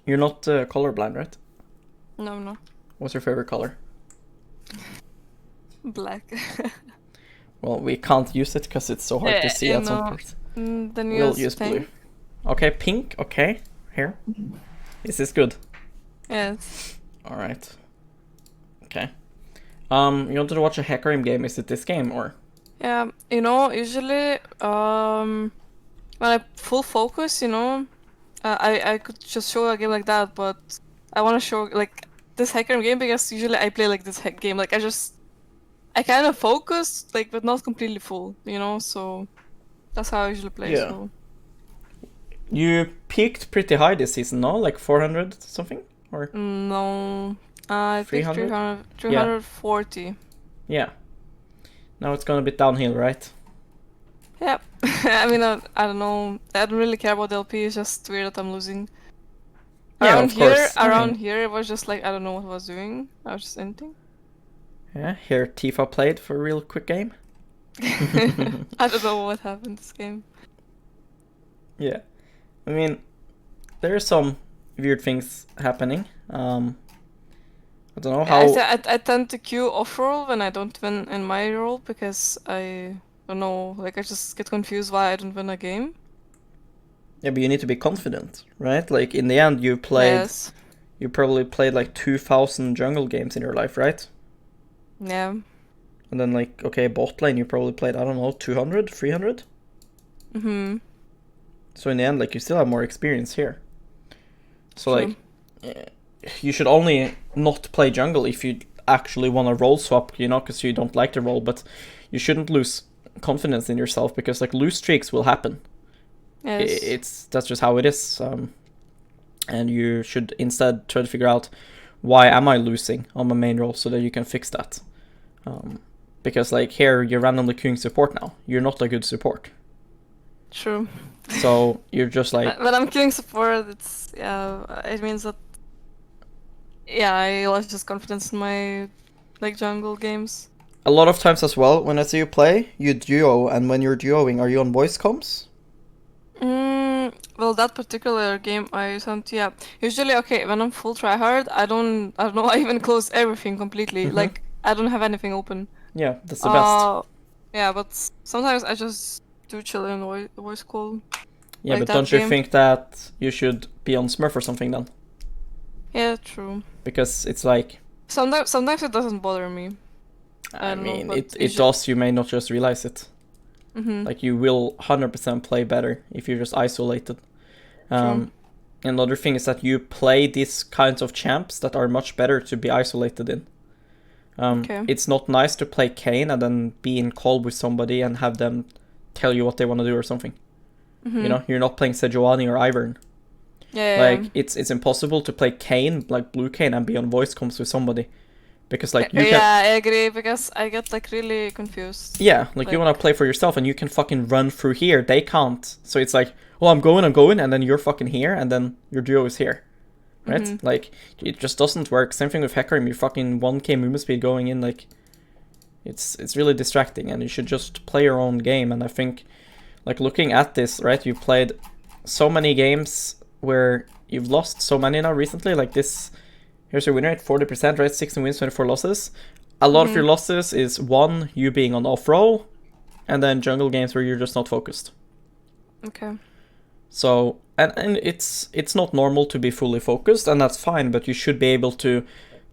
You're not colorblind, right? No. What's your favorite color? Black. Well, we can't use it because it's so hard to see at some point. The We'll newest use blue. thing. Okay, pink. Okay, here. Is this good? Yes. All right. Okay. You wanted to watch a Hecarim game? Is it this game or? Yeah, usually, when I full focus, I could just show a game like that, but I want to show like this hacker game because usually I play like this hack game. Like I kind of focus, like, but not completely full, so that's how I usually play. Yeah. So You peaked pretty high this season, no? Like 400 something? Or no, I think 300? 340. Yeah. Now it's gonna be downhill, right? Yeah, I mean, I don't know. I don't really care about the LP. It's just weird that I'm losing. Yeah, Around of here, course. around here, it was just like I don't know what I was doing. I was just anything. Yeah, here Tifa played for a real quick game. I don't know what happened this game. Yeah. I mean, there are some weird things happening. I don't know how. I tend to queue off roll when I don't win in my role because I don't know, like I just get confused why I don't win a game. Yeah, but you need to be confident, right? Like in the end, you played. Yes. You probably played like 2,000 jungle games in your life, right? Yeah. And then like, okay, bot lane, you probably played, I don't know, 200, 300? Mm-hmm. So in the end, like, you still have more experience here. So True. like, you should only not play jungle if you actually want to role swap, because you don't like the role, but you shouldn't lose confidence in yourself because like lose streaks will happen. Yes. That's just how it is. And you should instead try to figure out why am I losing on my main role so that you can fix that. Because like here you're randomly queuing support now. You're not a good support. True. So you're just like When I'm killing support, it means that I lost just confidence in my like jungle games. a lot of times as well when I see you play, you duo, and when you're duoing, are you on voice comms? Well, that particular game I sent, yeah. Usually, okay, when I'm full tryhard, I don't know, I even close everything completely. Mhm. Like, I don't have anything open. Yeah, that's the best. Yeah, but sometimes I just do chill in voice call. Yeah, like but that don't you game. think that you should be on Smurf or something then? Yeah, true. Because it's like, Sometimes it doesn't bother me. I don't know, mean, but it does, you may not just realize it. Mm-hmm. Like, you will 100% play better if you're just isolated. Another thing is that you play these kinds of champs that are much better to be isolated in. Okay. It's not nice to play Kayn and then be in call with somebody and have them tell you what they want to do or something. Mm-hmm. You're not playing Sejuani or Ivern. Yeah. Like, it's impossible to play Kayn, like blue Kayn, and be on voice comms with somebody. Because, like, you can... Yeah, I agree, because I get, like, really confused. Yeah, like you want to play for yourself and you can fucking run through here. They can't. So it's like, well, I'm going, and then you're fucking here, and then your duo is here. Right? Mm-hmm. Like, it just doesn't work. Same thing with Hecarim. You fucking 1k movement speed going in, like, it's really distracting, and you should just play your own game. And I think, like, looking at this, right, you've played so many games where you've lost so many now recently. Like this, here's your win rate, 40%, right? 16 wins, 24 losses. A lot of your losses is one, you being on off-roll, and then jungle games where you're just not focused. Okay. So, and it's not normal to be fully focused, and that's fine, but you should be able to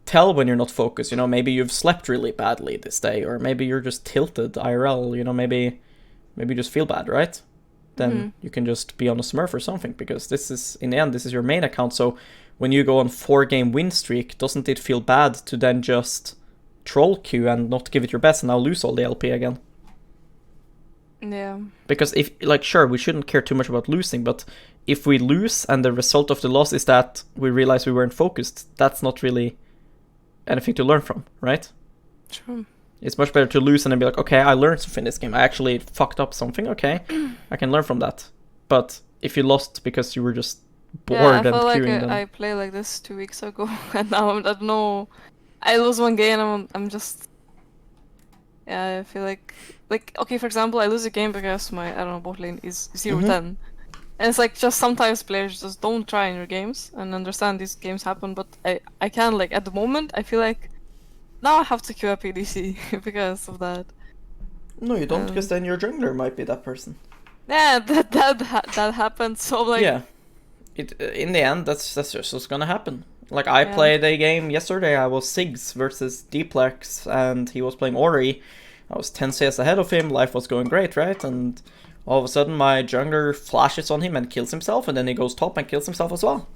tell when you're not focused. Maybe you've slept really badly this day, or maybe you're just tilted IRL, maybe you just feel bad, right? Then you can just be on a Smurf or something, because this is, in the end, this is your main account. So when you go on 4-game win streak, doesn't it feel bad to then just troll queue and not give it your best and now lose all the LP again? Yeah. Because if, like, sure, we shouldn't care too much about losing, but if we lose and the result of the loss is that we realize we weren't focused, that's not really anything to learn from, right? True. It's much better to lose and then be like, okay, I learned something in this game. I actually fucked up something. Okay, I can learn from that. But if you lost because you were just bored and queuing, then I played like this 2 weeks ago, and now I don't know. I lose one game, and I'm just. Yeah, I feel like okay. For example, I lose a game because my bot lane is 0-10, And it's like just sometimes players just don't try in your games and understand these games happen, but I can like at the moment I feel like now I have to queue up ADC because of that. No, you don't, because then your jungler might be that person. Yeah, that happened. So like Yeah, in the end that's just what's gonna happen. Like I Yeah. played a game yesterday. I was Sigs versus Dplex, and he was playing Ori. I was 10 CS ahead of him. Life was going great, right? And all of a sudden, my jungler flashes on him and kills himself, and then he goes top and kills himself as well.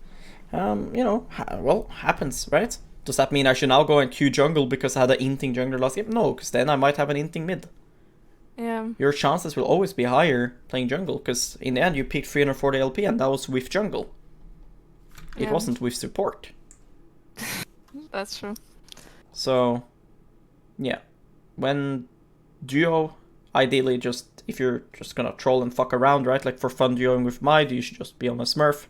You know, well, happens, right? Does that mean I should now go and queue jungle because I had an inting jungler last game? No, because then I might have an inting mid. yeah. Your chances will always be higher playing jungle, because in the end you picked 340 LP and that was with jungle. It Yeah. wasn't with support. That's true. So, yeah. When duo, ideally just, if you're just gonna troll and fuck around, right? Like for fun duoing with Maid, you should just be on a smurf.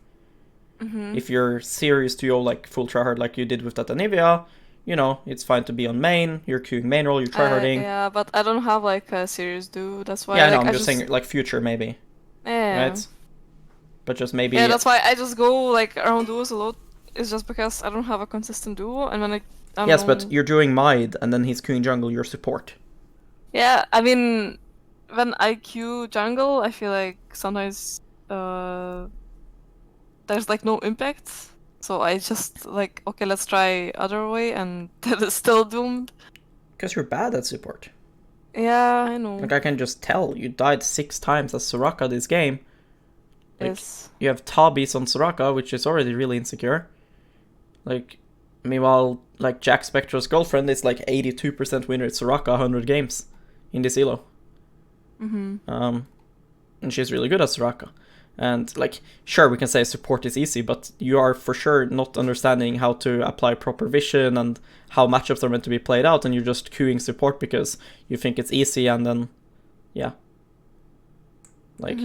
Mm-hmm. If you're serious duo, like full tryhard like you did with that Anivia, you know, it's fine to be on main. You're queuing main role, you're tryharding. Yeah, but I don't have like a serious do. That's why. Yeah, I like, know, I'm just saying like future maybe, Yeah. right? But just maybe... Yeah, that's why I just go like around duos a lot. It's just because I don't have a consistent duo, and when I don't Yes, know... but you're doing Maid, and then he's queuing jungle, you're support. Yeah, I mean, when I queue jungle, I feel like sometimes there's like no impact. So I just like, okay, let's try other way, and that is still doomed. Because you're bad at support. Yeah, I know. Like, I can just tell, you died 6 times as Soraka this game. Like, Yes. you have Tabis on Soraka, which is already really insecure. Like, meanwhile, like, Jack Spectro's girlfriend is like 82% winner at Soraka 100 games in this elo. Mm-hmm. And she's really good at Soraka. And, like, sure, we can say support is easy, but you are for sure not understanding how to apply proper vision and how matchups are meant to be played out, and you're just queuing support because you think it's easy, and then, yeah. Like,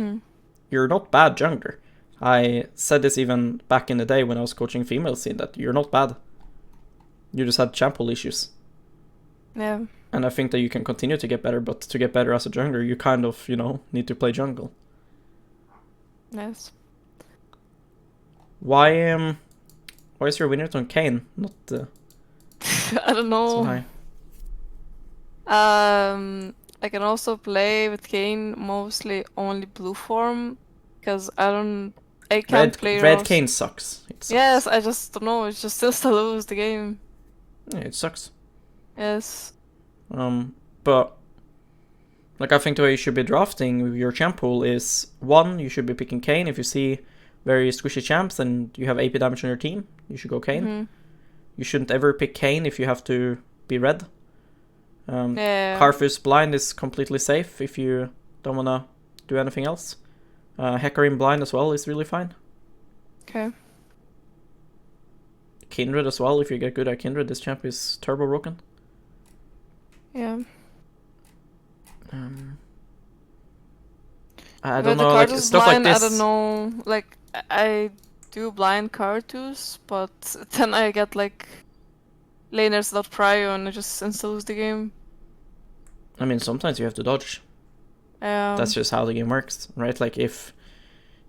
you're not bad jungler. I said this even back in the day when I was coaching female scene, that you're not bad. You just had champ pool issues. Yeah. And I think that you can continue to get better, but to get better as a jungler, you kind of, you know, need to play jungle. Yes. Why is your winner on Kane not I don't know. so high? I can also play with Kane mostly only blue form because I can't play Red Rose. Kane sucks. It sucks. Yes, I just don't know. It's just still lose the game. Yeah, it sucks. Yes. But like, I think the way you should be drafting with your champ pool is, one, you should be picking Kane. If you see very squishy champs and you have AP damage on your team, you should go Kane. Mm-hmm. You shouldn't ever pick Kane if you have to be red. Yeah. Karthus blind is completely safe if you don't wanna do anything else. Hecarim blind as well is really fine. Okay. Kindred as well, if you get good at Kindred, this champ is turbo broken. Yeah. I But don't the know, like Karthus stuff like blind, this. I don't know. Like I do blind Karthus, but then I get like laners without prio and I just insta lose the game. I mean, sometimes you have to dodge. That's just how the game works, right? Like if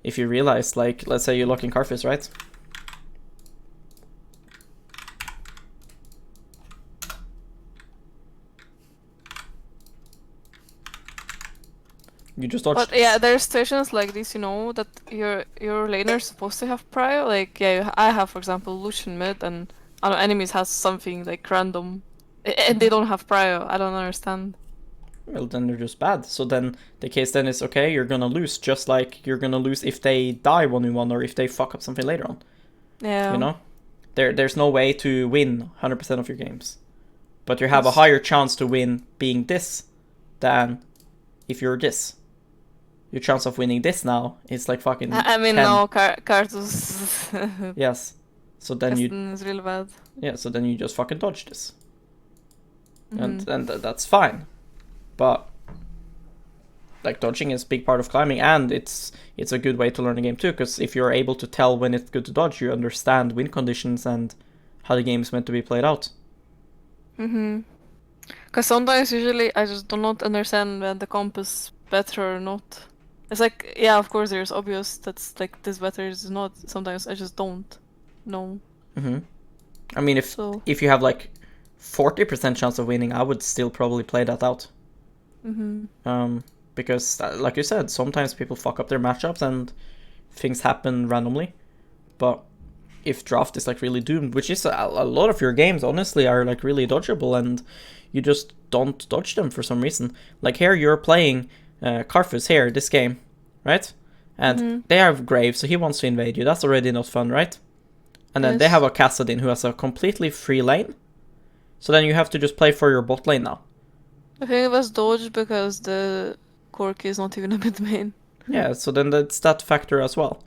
you realize, like, let's say you're locking Karthus, right? You just dodge. But yeah, there's situations like this, you know, that your laner is supposed to have prio. Like yeah, I have, for example, Lucian mid, and I don't know, enemies has something like random, and they don't have prio. I don't understand. Well, then they're just bad. So then the case then is, okay, you're gonna lose, just like you're gonna lose if they die 1v1 or if they fuck up something later on. Yeah. You know? There's no way to win 100% of your games. But you have a Yes. higher chance to win being this than if you're this. Your chance of winning this now is like fucking I mean, 10. no, Karthus Yes. So then you... is really bad. Yeah, so then you just fucking dodge this. Mhm. And that's fine. But like, dodging is a big part of climbing, and it's a good way to learn the game too, because if you're able to tell when it's good to dodge, you understand win conditions and how the game is meant to be played out. Because sometimes, usually, I just do not understand when the comp is better or not. It's like, yeah, of course there's obvious that's like this better is not. Sometimes I just don't know. Mm-hmm. I mean, So, if you have like 40% chance of winning, I would still probably play that out. Because, like you said, sometimes people fuck up their matchups and things happen randomly. But if draft is like really doomed, which is a lot of your games, honestly, are like really dodgeable, and you just don't dodge them for some reason. Like here, you're playing Karfus here, this game, right? And they have Graves, so he wants to invade you. That's already not fun, right? And then they yes. have a Kassadin who has a completely free lane. So then you have to just play for your bot lane now. I think it was dodged because the Corki is not even a mid main. Yeah, so then that's that factor as well.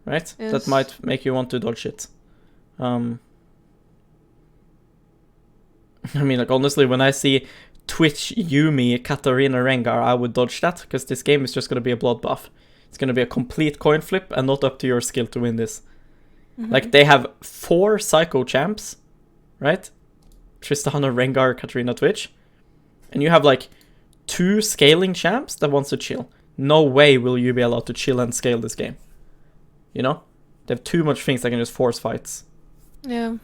Right? Yes. That might make you want to dodge it. I mean, like, honestly, when I see Twitch Yumi Katarina Rengar, I would dodge that, because this game is just going to be a bloodbath. It's going to be a complete coin flip and not up to your skill to win this. Like, they have 4 Psycho champs, right? Tristana, Rengar, Katarina, Twitch. And you have, like, 2 scaling champs that wants to chill. No way will you be allowed to chill and scale this game. You know? They have too much things that can just force fights. Yeah.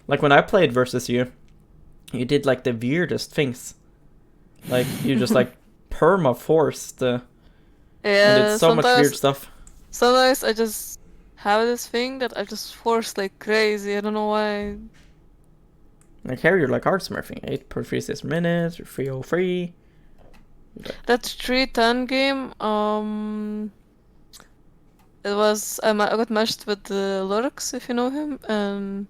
Like when I played versus you, you did like the weirdest things. Like you just like perma-forced and did so much weird stuff. Sometimes I just have this thing that I just force like crazy. I don't know why. Like here you're like hard smurfing. 8 per 36 minutes, you're 303. That 310 game, it was I got matched with the Lurks, if you know him, and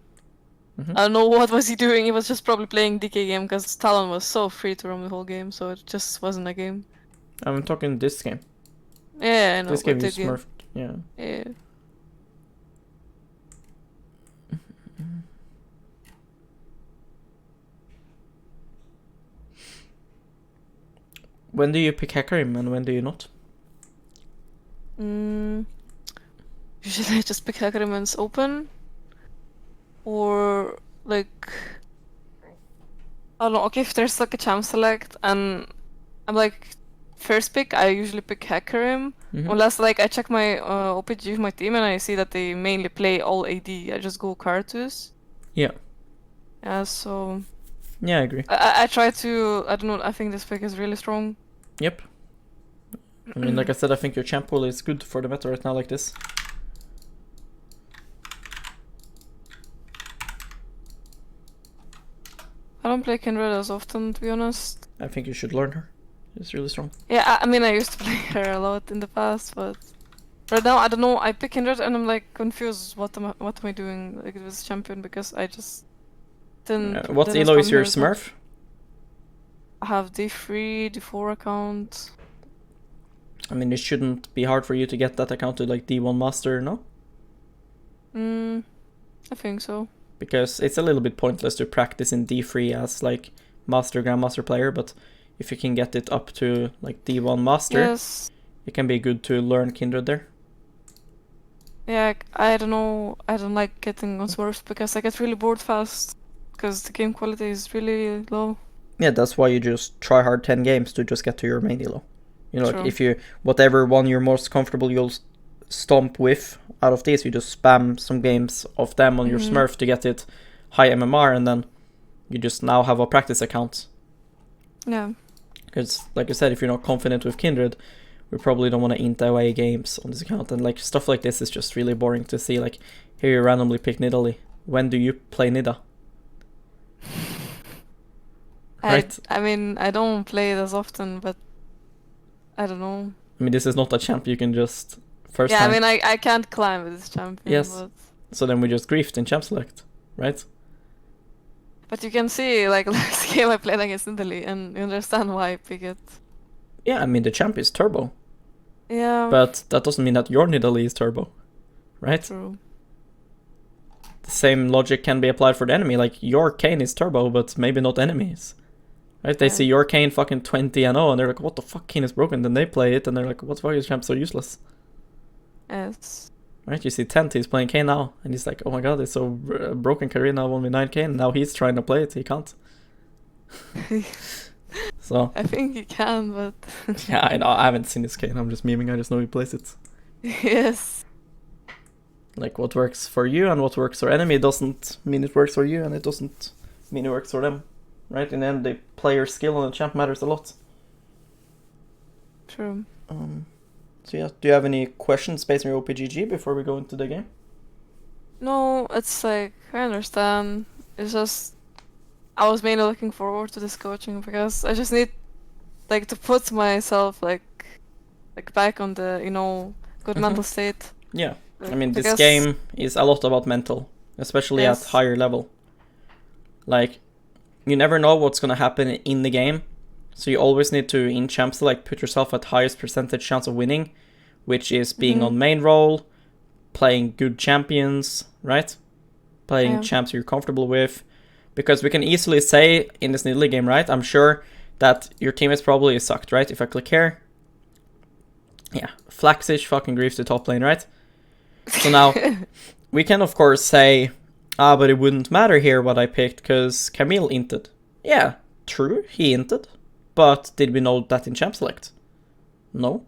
I don't know what was he doing. He was just probably playing DK game because Talon was so free to roam the whole game, so it just wasn't a game. I'm talking this game. Yeah, I know. This game you the game. smurfed. Yeah. Yeah. When do you pick Hecarim and when do you not? Usually I just pick Hecarim when it's open, or like I don't know. Okay, if there's like a champ select and I'm like first pick, I usually pick Hecarim. Unless like I check my OPG of my team and I see that they mainly play all AD, I just go Karthus. Yeah. Yeah, so Yeah, I agree. I try to, I don't know, I think this pick is really strong. Yep. I mean, like I said, I think your champ pool is good for the meta right now like this. I don't play Kindred as often, to be honest. I think you should learn her. It's really strong. Yeah, I mean, I used to play her a lot in the past, but right now, I don't know, I pick Kindred and I'm like confused, what am I doing like this champion, because I just didn't... What didn't elo is spam your her as much. smurf? I have D3, D4 account. I mean, it shouldn't be hard for you to get that account to like D1 Master, no? I think so. Because it's a little bit pointless to practice in D3 as like Master, Grandmaster player, but if you can get it up to like D1 Master, Yes. it can be good to learn Kindred there. Yeah, I don't know. I don't like getting on smurfs because I get really bored fast. Because the game quality is really low. Yeah, that's why you just try hard 10 games to just get to your main elo. You know, True. like if you, whatever one you're most comfortable you'll stomp with out of these, you just spam some games of them on your smurf to get it high MMR, and then you just now have a practice account. Yeah. Because, like I said, if you're not confident with Kindred, we probably don't want to int away games on this account, and like stuff like this is just really boring to see. Like here you randomly pick Nidalee. When do you play Nida? Right. I mean, I don't play it as often, but I don't know. I mean, this is not a champ you can just first Yeah, time. I mean, I can't climb with this champion. Yes. But... So then we just griefed in champ select, right? But you can see, like, last game I played against Nidalee, and you understand why I pick it. Yeah, I mean, the champ is turbo. Yeah. But that doesn't mean that your Nidalee is turbo, right? True. The same logic can be applied for the enemy. Like, your Kayn is turbo, but maybe not enemies. Right? They see your Kayn fucking 20 and 0, and they're like, what the fuck, Kayn is broken. Then they play it, and they're like, what the fuck, is champ so useless? Yes. Right? You see Tent, he's playing Kayn now, and he's like, oh my god, it's so broken, Karina 1v9 Kayn. Now he's trying to play it, he can't. So I think he can, but yeah, I know. I haven't seen this Kayn. I'm just memeing. I just know he plays it. yes. Like what works for you and what works for enemy doesn't mean it works for you, and it doesn't mean it works for them, right? In the end, the player skill on the champ matters a lot. True. So yeah, do you have any questions based on your OPGG before we go into the game? No, it's like I understand. It's just I was mainly looking forward to this coaching because I just need like to put myself like back on the good mental state. Yeah, I mean this Because- game is a lot about mental, especially at Yes. higher level. Like you never know what's gonna happen in the game, so you always need to in champs like put yourself at highest percentage chance of winning, which is being on main role, playing good champions, right? Playing Yeah. champs you're comfortable with, because we can easily say in this Nidalee game, right? I'm sure that your teammates probably sucked, right? If I click here, yeah, Flaxish fucking griefs the top lane, right? So now we can of course say, but it wouldn't matter here what I picked because Camille inted. Yeah, true, he inted, but did we know that in champ select? No,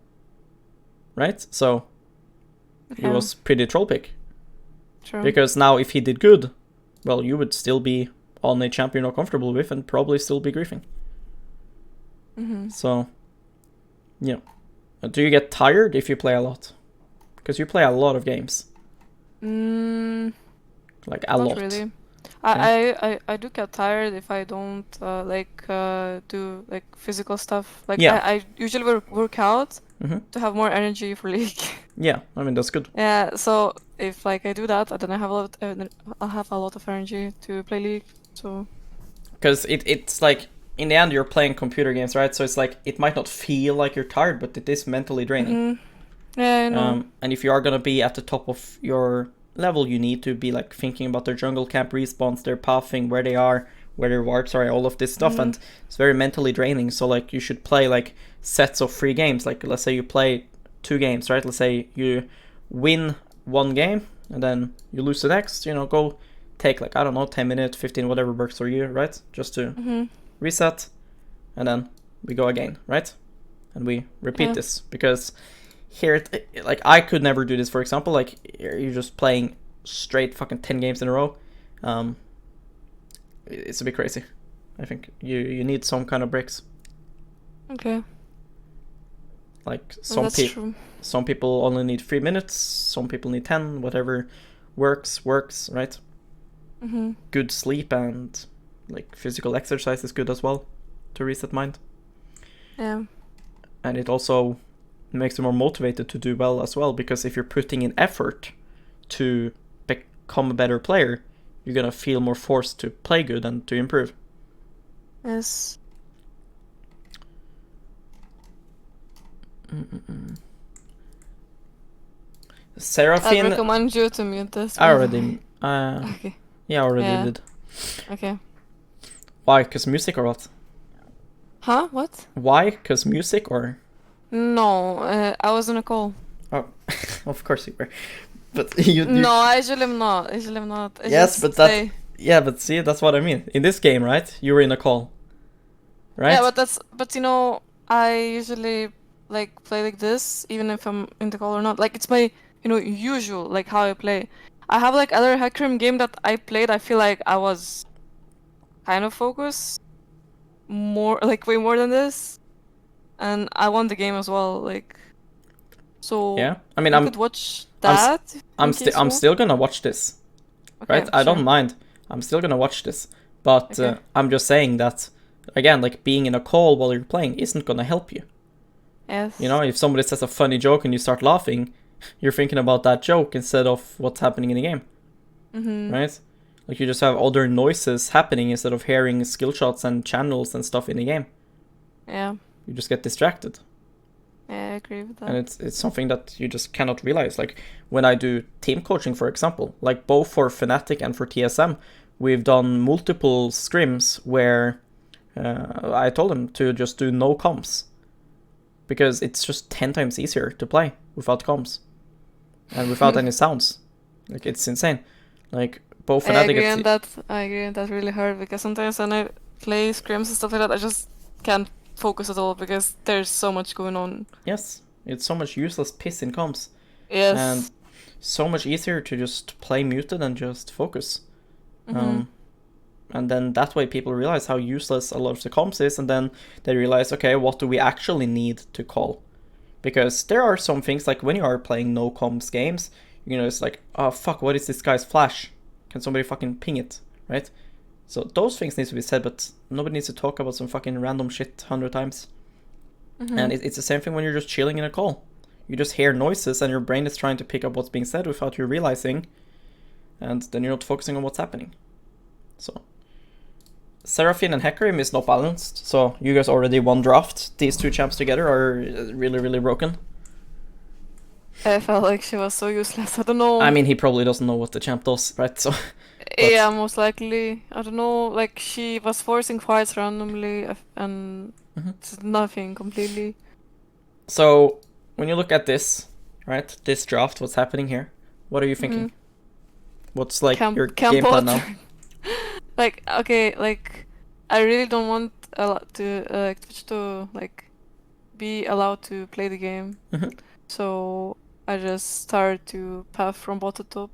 right? So it Yeah, was pretty troll pick. true. Because now if he did good, well, you would still be on a champion you're comfortable with and probably still be griefing. So, yeah. Do you get tired if you play a lot? Because you play a lot of games. Like a Not lot. really. I do get tired if I don't do like physical stuff. Like Yeah. I usually work out Mhm. to have more energy for League. Yeah, I mean, that's good. Yeah, so if like I do that, then I have I'll have a lot of energy to play League. So Because it's like, in the end, you're playing computer games, right? So it's like, it might not feel like you're tired, but it is mentally draining. yeah, I know. And if you are going to be at the top of your level, you need to be like thinking about their jungle camp respawns, their pathing, where they are, where their wards are, all of this stuff. And it's very mentally draining. So like you should play like sets of 3 games. Like let's say you play 2 games, right? Let's say you win 1 game and then you lose the next, go take like, I don't know, 10 minutes, 15, whatever works for you, right? Just to reset, and then we go again, right? And we repeat Yeah. this, because here, like, I could never do this, for example, like, you're just playing straight fucking 10 games in a row. It's a bit crazy. I think you need some kind of breaks. Okay. Like, Well, that's true. some people only need 3 minutes, some people need 10, whatever works, right? Good sleep and like physical exercise is good as well to reset mind. Yeah. And it also makes you more motivated to do well as well, because if you're putting in effort to become a better player, you're gonna feel more forced to play good and to improve. Yes. I Seraphine, recommend you to mute this. I already, Okay. yeah, I already Yeah. did. Okay. Why? Cause music or what? Huh? What? Why? Cause music or? No, I was on a call. Oh, of course you were. But you No, I usually am not. I Yes, just but that- stay. Yeah, but see, that's what I mean. In this game, right? You were in a call, right? Yeah, but I usually like play like this, even if I'm in the call or not. Like it's my usual like how I play. I have like other Hecarim game that I played. I feel like I was kind of focused more, like way more than this, and I won the game as well. Like so. Yeah. I mean, You I'm could watch I'm s- that. in case you I'm want. still gonna watch this, Okay, right? I sure. don't mind. I'm still gonna watch this, but Okay. I'm just saying that again, like being in a call while you're playing isn't gonna help you. Yes. If somebody says a funny joke and you start laughing, you're thinking about that joke instead of what's happening in the game, right? Like you just have other noises happening instead of hearing skill shots and channels and stuff in the game. Yeah. You just get distracted. Yeah, I agree with that. And it's something that you just cannot realize. Like when I do team coaching, for example, like both for Fnatic and for TSM, we've done multiple scrims where I told them to just do no comms, because it's just 10 times easier to play without comms and without any sounds. Like it's insane. Like both I Fnatic agree and on that. I agree on that really hard because sometimes when play scrims and stuff like that, I just can't focus at all because there's so much going on. Yes, it's so much useless piss in comms. Yes. And so much easier to just play muted and just focus. And then that way people realize how useless a lot of the comms is, and then they realize, okay, what do we actually need to call? Because there are some things, like when you are playing no comms games, you know, it's like, oh fuck, what is this guy's flash? Can somebody fucking ping it, right? So those things need to be said, but nobody needs to talk about some fucking random shit 100 times. And it's the same thing when you're just chilling in a call. You just hear noises and your brain is trying to pick up what's being said without you realizing, and then you're not focusing on what's happening. So Seraphine and Hecarim is not balanced, so you guys already won draft. These two champs together are really, really broken. I felt like she was so useless. I don't know. I mean, he probably doesn't know what the champ does, right? So Yeah, most likely. I don't know. Like she was forcing fights randomly and it's nothing completely. So when you look at this, right, this draft, what's happening here? What are you thinking? What's like your game plan now? Like, okay, like I really don't want Twitch to like be allowed to play the game. So I just started to path from bot to top.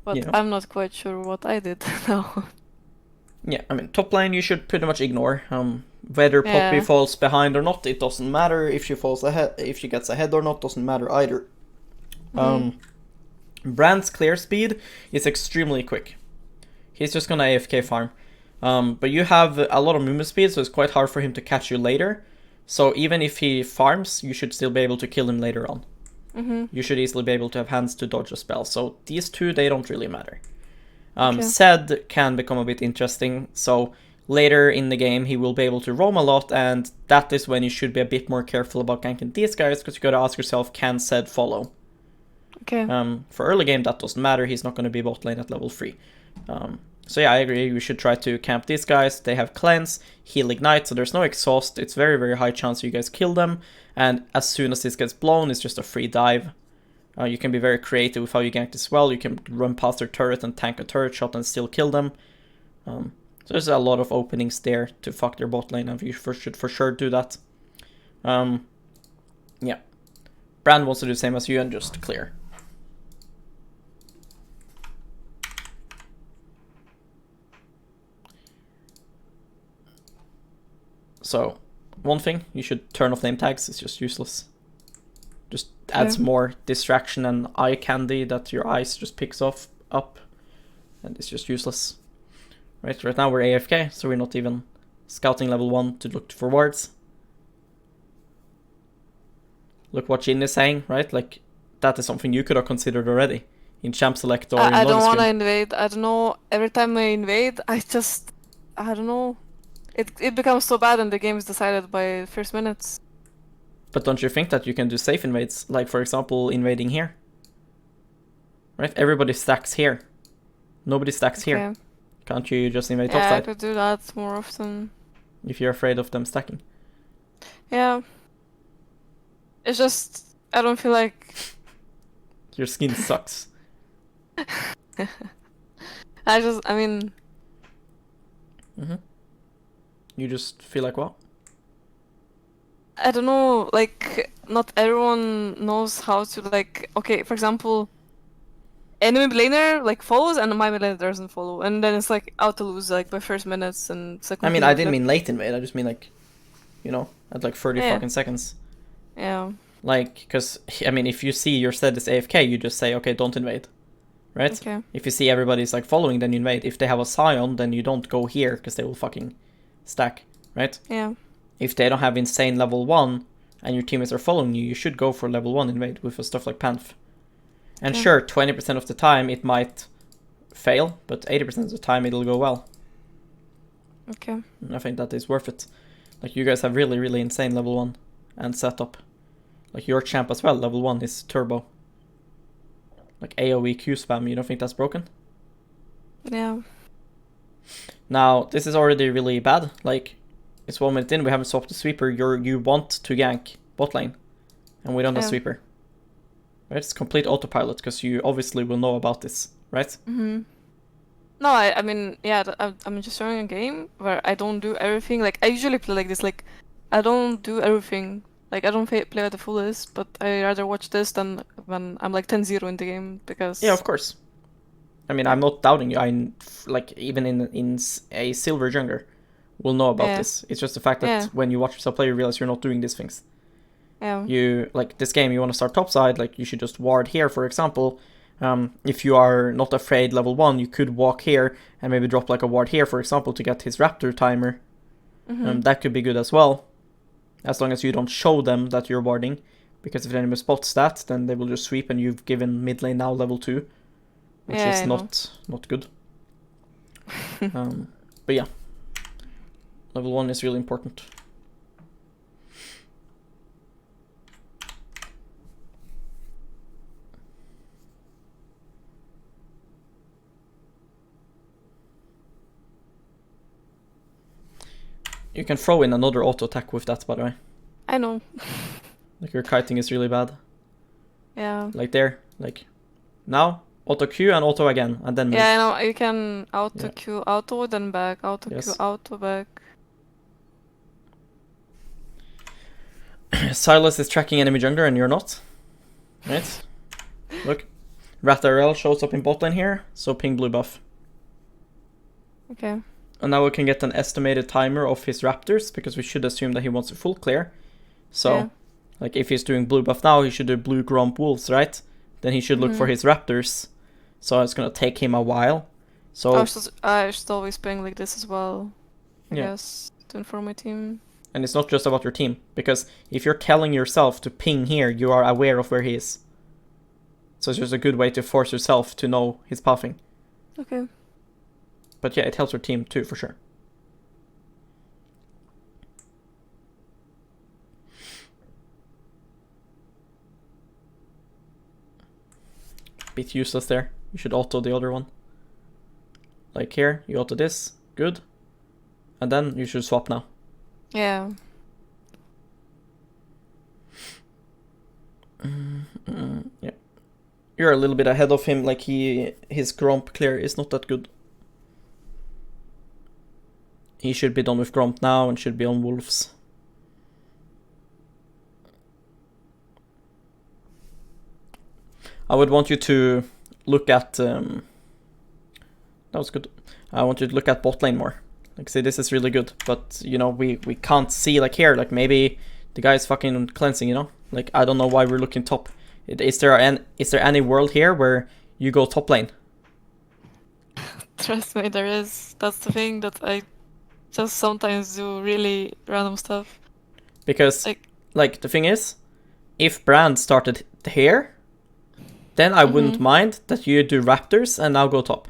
But Yeah. I'm not quite sure what I did now. Yeah, I mean, top lane you should pretty much ignore. Whether Poppy falls behind or not, it doesn't matter. If she falls ahead, if she gets ahead or not, doesn't matter either. Brand's clear speed is extremely quick. He's just gonna AFK farm. But you have a lot of movement speed, so it's quite hard for him to catch you later. So even if he farms, you should still be able to kill him later on. You should easily be able to have hands to dodge a spell. So these two, they don't really matter. Zed can become a bit interesting. So later in the game, he will be able to roam a lot, and that is when you should be a bit more careful about ganking these guys, because you gotta ask yourself, can Zed follow? Okay. For early game, that doesn't matter. He's not going to be bot lane at level 3. So yeah, I agree. We should try to camp these guys. They have cleanse, heal, ignite, so there's no exhaust. It's very, very high chance you guys kill them. And as soon as this gets blown, it's just a free dive. You can be very creative with how you gank as well. You can run past their turret and tank a turret shot and still kill them. So there's a lot of openings there to fuck their bot lane, and you should for sure do that. Yeah. Brand wants to do the same as you and just clear. So, one thing, you should turn off name tags. It's just useless. Just adds more distraction and eye candy that your eyes just picks up. And it's just useless. Right now we're AFK, so we're not even scouting level 1 to look for wards. Look what Jin is saying, right? Like, that is something you could have considered already. In champ select or in I don't Lotus want to Stream. invade. I don't know. Every time I invade, I don't know. It becomes so bad and the game is decided by the first minutes. But don't you think that you can do safe invades? Like, for example, invading here. Right? Everybody stacks here. Nobody stacks here. Can't you just invade topside? Yeah, I could do that more often. If you're afraid of them stacking. Yeah. It's just, I don't feel like... Your skin sucks. I mean... You just feel like what? I don't know, like, not everyone knows how to, like, okay, for example, enemy laner, like, follows and my laner doesn't follow, and then it's, like, out to lose, like, by first minutes and second. I mean, I didn't mean late invade, I just mean, like, you know, at, like, 30 fucking seconds. Yeah. Like, because, I mean, if you see your set is AFK, you just say, okay, don't invade. Right? Okay. If you see everybody's, like, following, then you invade. If they have a Scion, then you don't go here, because they will fucking stack, right? Yeah. If they don't have insane level 1 and your teammates are following you, you should go for level 1 invade with stuff like Panth. And sure, 20% of the time it might fail, but 80% of the time it'll go well. Okay. And I think that is worth it. Like, you guys have really, really insane level 1 and setup. Like, your champ as well, level 1 is turbo. Like, AoE Q spam, you don't think that's broken? Yeah. Now, this is already really bad. Like, it's 1 minute in, we haven't swapped the sweeper. You want to gank bot lane, and we don't have sweeper. Right? It's complete autopilot, because you obviously will know about this, right? No, I mean, yeah, I'm just showing a game where I don't do everything. Like, I usually play like this. Like, I don't do everything. Like, I don't play at the fullest, but I rather watch this than when I'm like 10-0 in the game Yeah, because of course. I mean, Yeah. I'm not doubting you. Like even in a silver jungler will know about Yeah. this. It's just the fact that Yeah. when you watch yourself play, you realize you're not doing these things. Yeah. You like this game. You want to start topside, like you should just ward here, for example. If you are not afraid level 1, you could walk here and maybe drop like a ward here, for example, to get his raptor timer. That could be good as well, as long as you don't show them that you're warding, because if the enemy spots that, then they will just sweep and you've given mid lane now level 2, which Yeah, is I know. not good. But yeah, level 1 is really important. You can throw in another auto attack with that, by the way. I know. Like your kiting is really bad. Yeah. Like there, like now, auto Q and auto again, and then move. Yeah, I know. You can auto Q auto, then back, auto Q Yes. auto, back. Silas is tracking enemy jungler and you're not. Right? Look. Ratharel shows up in bot lane here, so ping blue buff. Okay. And now we can get an estimated timer of his raptors, because we should assume that he wants a full clear. So, Yeah. like if he's doing blue buff now, he should do blue gromp wolves, right? Then he should look for his raptors. So it's gonna take him a while. So I should always ping like this as well. I Yeah. guess to inform my team. and it's not just about your team, because if you're telling yourself to ping here, you are aware of where he is. So it's just a good way to force yourself to know his pathing. Okay. But yeah, it helps your team too, for sure. Bit useless there. You should auto the other one. Like here, you auto this. Good. And then you should swap now. Yeah. Yeah. You're a little bit ahead of him, like his Gromp clear is not that good. He should be done with Gromp now and should be on Wolves. I would want you to look at... that was good. I want you to look at bot lane more. Like, see, this is really good. But, you know, we can't see, like, here. Like, maybe the guy is fucking cleansing, you know? Like, I don't know why we're looking top. Is there any world here where you go top lane? Trust me, there is. That's the thing that I just sometimes do really random stuff. Because, like the thing is, if Brand started here, then I wouldn't mind that you do Raptors and now go top.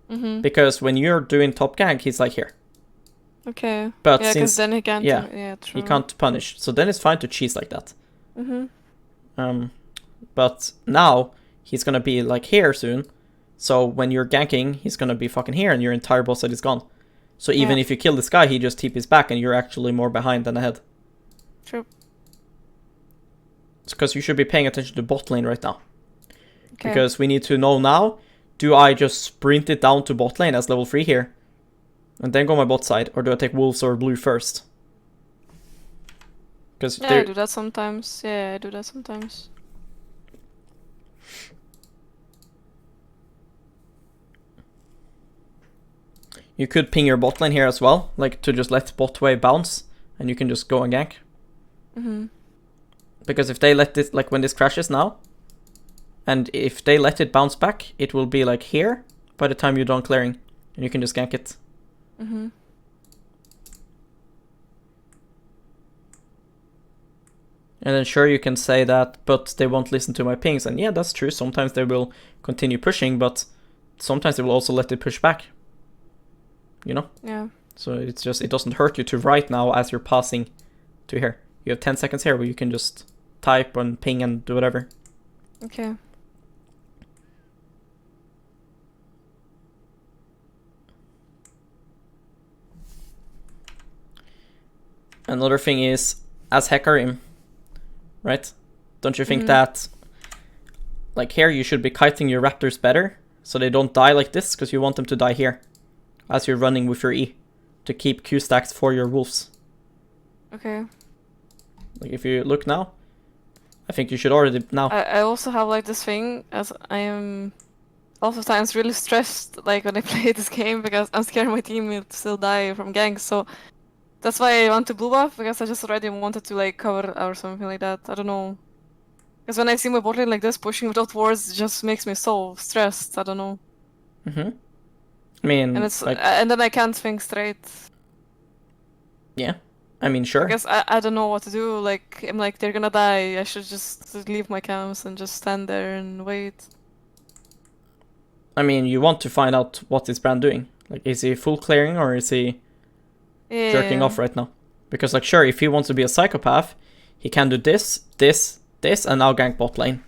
Because when you're doing top gank, he's like here. Okay. But yeah, since then he can't. yeah, True. he can't punish, so then it's fine to cheese like that. But now he's gonna be like here soon. So when you're ganking, he's gonna be fucking here, and your entire boss side is gone. So even if you kill this guy, he just TPs back, and you're actually more behind than ahead. True. It's because you should be paying attention to bot lane right now. Okay. Because we need to know now, do I just sprint it down to bot lane as level 3 here? And then go my bot side, or do I take wolves or blue first? Because yeah, I do that sometimes. Yeah, I do that sometimes. You could ping your bot lane here as well, like to just let bot wave bounce, and you can just go and gank. Because if they let this, like when this crashes now, and if they let it bounce back, it will be like here by the time you're done clearing, and you can just gank it. And then sure, you can say that, but they won't listen to my pings, and yeah, that's true. Sometimes they will continue pushing, but sometimes they will also let it push back. You know? Yeah. So it's just, it doesn't hurt you to write now as you're passing to here. You have 10 seconds here where you can just type and ping and do whatever. Okay. Another thing is, as Hecarim, right? Don't you think that, like here, you should be kiting your raptors better so they don't die like this, because you want them to die here as you're running with your E to keep Q stacks for your wolves. Okay. Like if you look now, I think you should already now. I also have like this thing as I am a lot of times really stressed like when I play this game because I'm scared my team will still die from ganks. So that's why I want to blue buff because I just already wanted to like cover or something like that. I don't know. Because when I see my bot lane like this pushing without wards, it just makes me so stressed. I don't know. I mean, And it's like, and then I can't think straight. yeah. I mean, sure. Because I don't know what to do. Like I'm like they're gonna die. I should just leave my camps and just stand there and wait. I mean, you want to find out what is Brand doing. Like, is he full clearing or is he jerking off right now? Because, like, sure, if he wants to be a psychopath, he can do this, this, this, and now gank bot lane.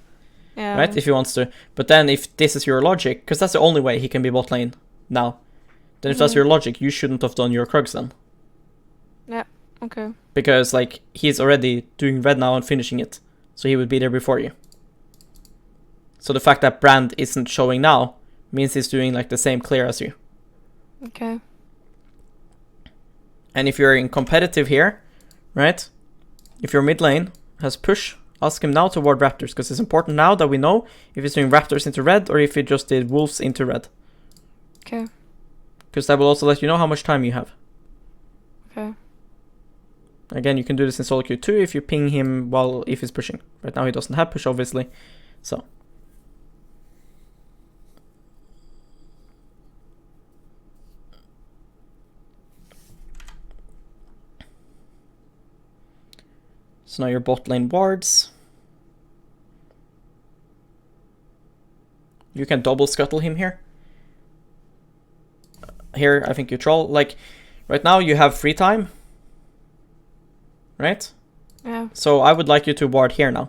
Yeah. Right? If he wants to. But then if this is your logic, because that's the only way he can be bot lane now, then if that's your logic, you shouldn't have done your Krugs then. Yeah. Okay. Because, like, he's already doing red now and finishing it. So he would be there before you. So the fact that Brand isn't showing now means he's doing, like, the same clear as you. Okay. And if you're in competitive here, right? If your mid lane has push, ask him now to ward Raptors. Because it's important now that we know if he's doing Raptors into red or if he just did Wolves into red. Okay. Because that will also let you know how much time you have. Okay. Again, you can do this in solo queue too if you ping him if he's pushing. Right now he doesn't have push, obviously. So. So now your bot lane wards. You can double scuttle him here. Here, I think you troll. Like, right now you have free time. Right? Yeah. So I would like you to ward here now.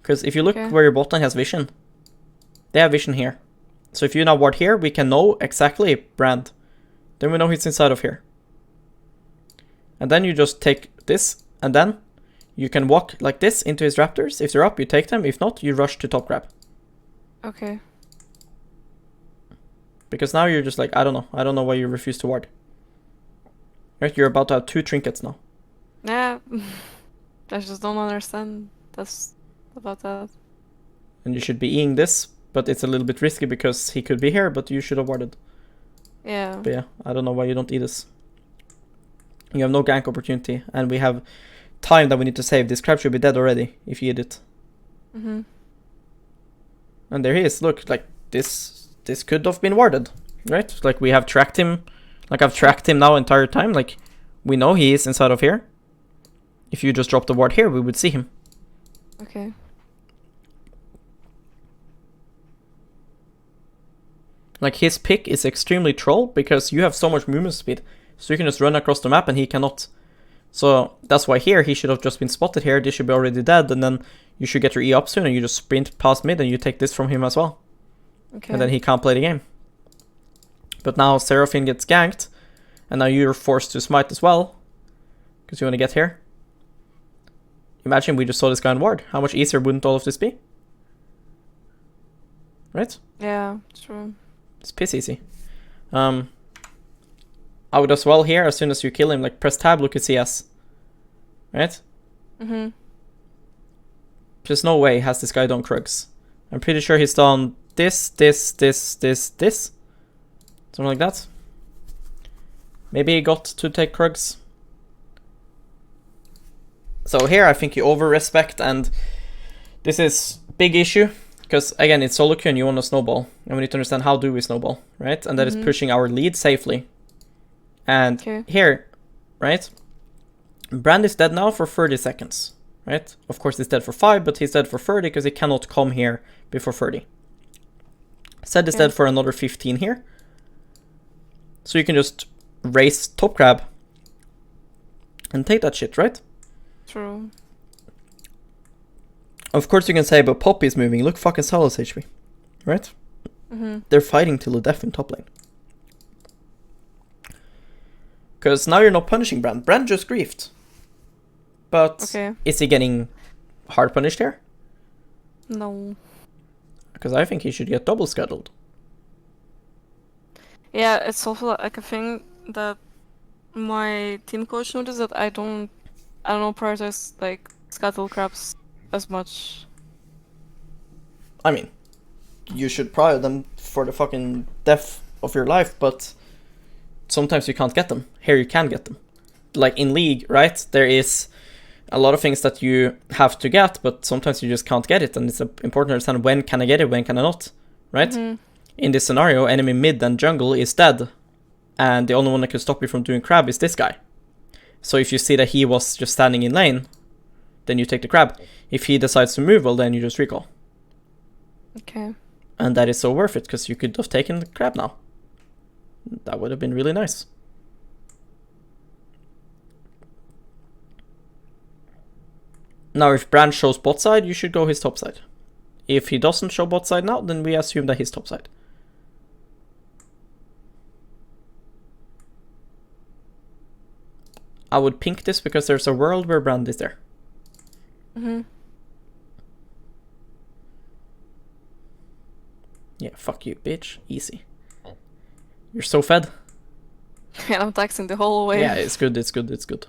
Because if you look where your bot lane has vision, they have vision here. So if you now ward here, we can know exactly Brand. Then we know he's inside of here. And then you just take this, and then you can walk like this into his Raptors. If they're up, you take them. If not, you rush to top grab. Okay. Because now you're just like, I don't know. I don't know why you refuse to ward. Right? You're about to have 2 trinkets now. Yeah. I just don't understand. That's about that. And you should be eing this, but it's a little bit risky because he could be here, but you should have warded. Yeah. But yeah, I don't know why you don't eat this. You have no gank opportunity, and we have time that we need to save. This crab should be dead already if you eat it. Mm-hmm. And there he is. Look, like this could have been warded, right? Like we have tracked him. Like I've tracked him now entire time. Like we know he is inside of here. If you just drop the ward here, we would see him. Okay. Like his pick is extremely troll because you have so much movement speed. So you can just run across the map and he cannot. So that's why here he should have just been spotted here. This should be already dead, and then you should get your E up soon and you just sprint past mid and you take this from him as well. Okay. And then he can't play the game. But now Seraphine gets ganked, and now you're forced to smite as well. Because you want to get here. Imagine we just saw this guy on ward. How much easier wouldn't all of this be? Right? Yeah, true. It's piss easy. I would as well here, as soon as you kill him, like press tab, look at CS. Right? Mm-hmm. There's no way has this guy done Krugs. I'm pretty sure he's done this, this, this, this, this. Something like that. Maybe he got to take Krugs. So here I think you over-respect, and this is big issue. Because again, it's solo queue and you want to snowball. And we need to understand how do we snowball, right? And that is pushing our lead safely. And here, right? Brand is dead now for 30 seconds, right? Of course he's dead for 5, but he's dead for 30 because he cannot come here before 30. Zed is dead for another 15 here. So you can just race top grab and take that shit, right? True. Of course you can say, but Poppy is moving. Look fucking Solo's HP, right? Mm-hmm. They're fighting till the death in top lane. Because now you're not punishing Brand. Brand just griefed. But is he getting hard punished here? No. Because I think he should get double scuttled. Yeah, it's also like a thing that my team coach noticed that I don't prioritize like scuttle crabs as much. I mean, you should prior them for the fucking death of your life, but sometimes you can't get them. Here you can get them. Like in League, right? There is a lot of things that you have to get, but sometimes you just can't get it, and it's important to understand when can I get it, when can I not, right? Mhm. In this scenario, enemy mid and jungle is dead, and the only one that can stop you from doing crab is this guy. So if you see that he was just standing in lane, then you take the crab. If he decides to move, well, then you just recall. Okay. And that is so worth it, because you could have taken the crab now. That would have been really nice. Now, if Brand shows bot side, you should go his top side. If he doesn't show bot side now, then we assume that he's top side. I would pink this because there's a world where Brand is there. Mhm. Yeah, fuck you, bitch. Easy. You're so fed. And I'm taxing the whole way. Yeah, it's good, it's good, it's good.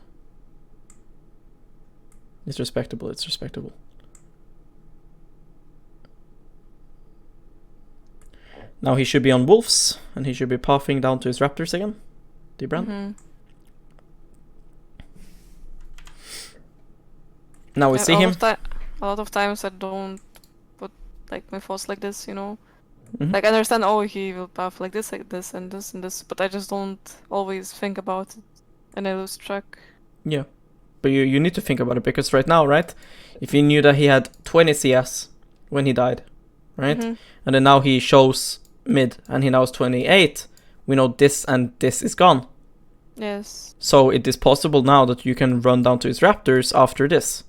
It's respectable, it's respectable. Now he should be on Wolves, and he should be pathing down to his Raptors again. The Brand. Mhm. Now we Yeah, see him. A lot of times I don't put like my thoughts like this, you know. Mhm. Like I understand, oh, he will path like this, and this, and this, but I just don't always think about it, and I lose track. Yeah. But you need to think about it, because right now, right? If he knew that he had 20 CS when he died, right? Mhm. And then now he shows mid, and he now is 28, we know this and this is gone. Yes. So it is possible now that you can run down to his Raptors after this.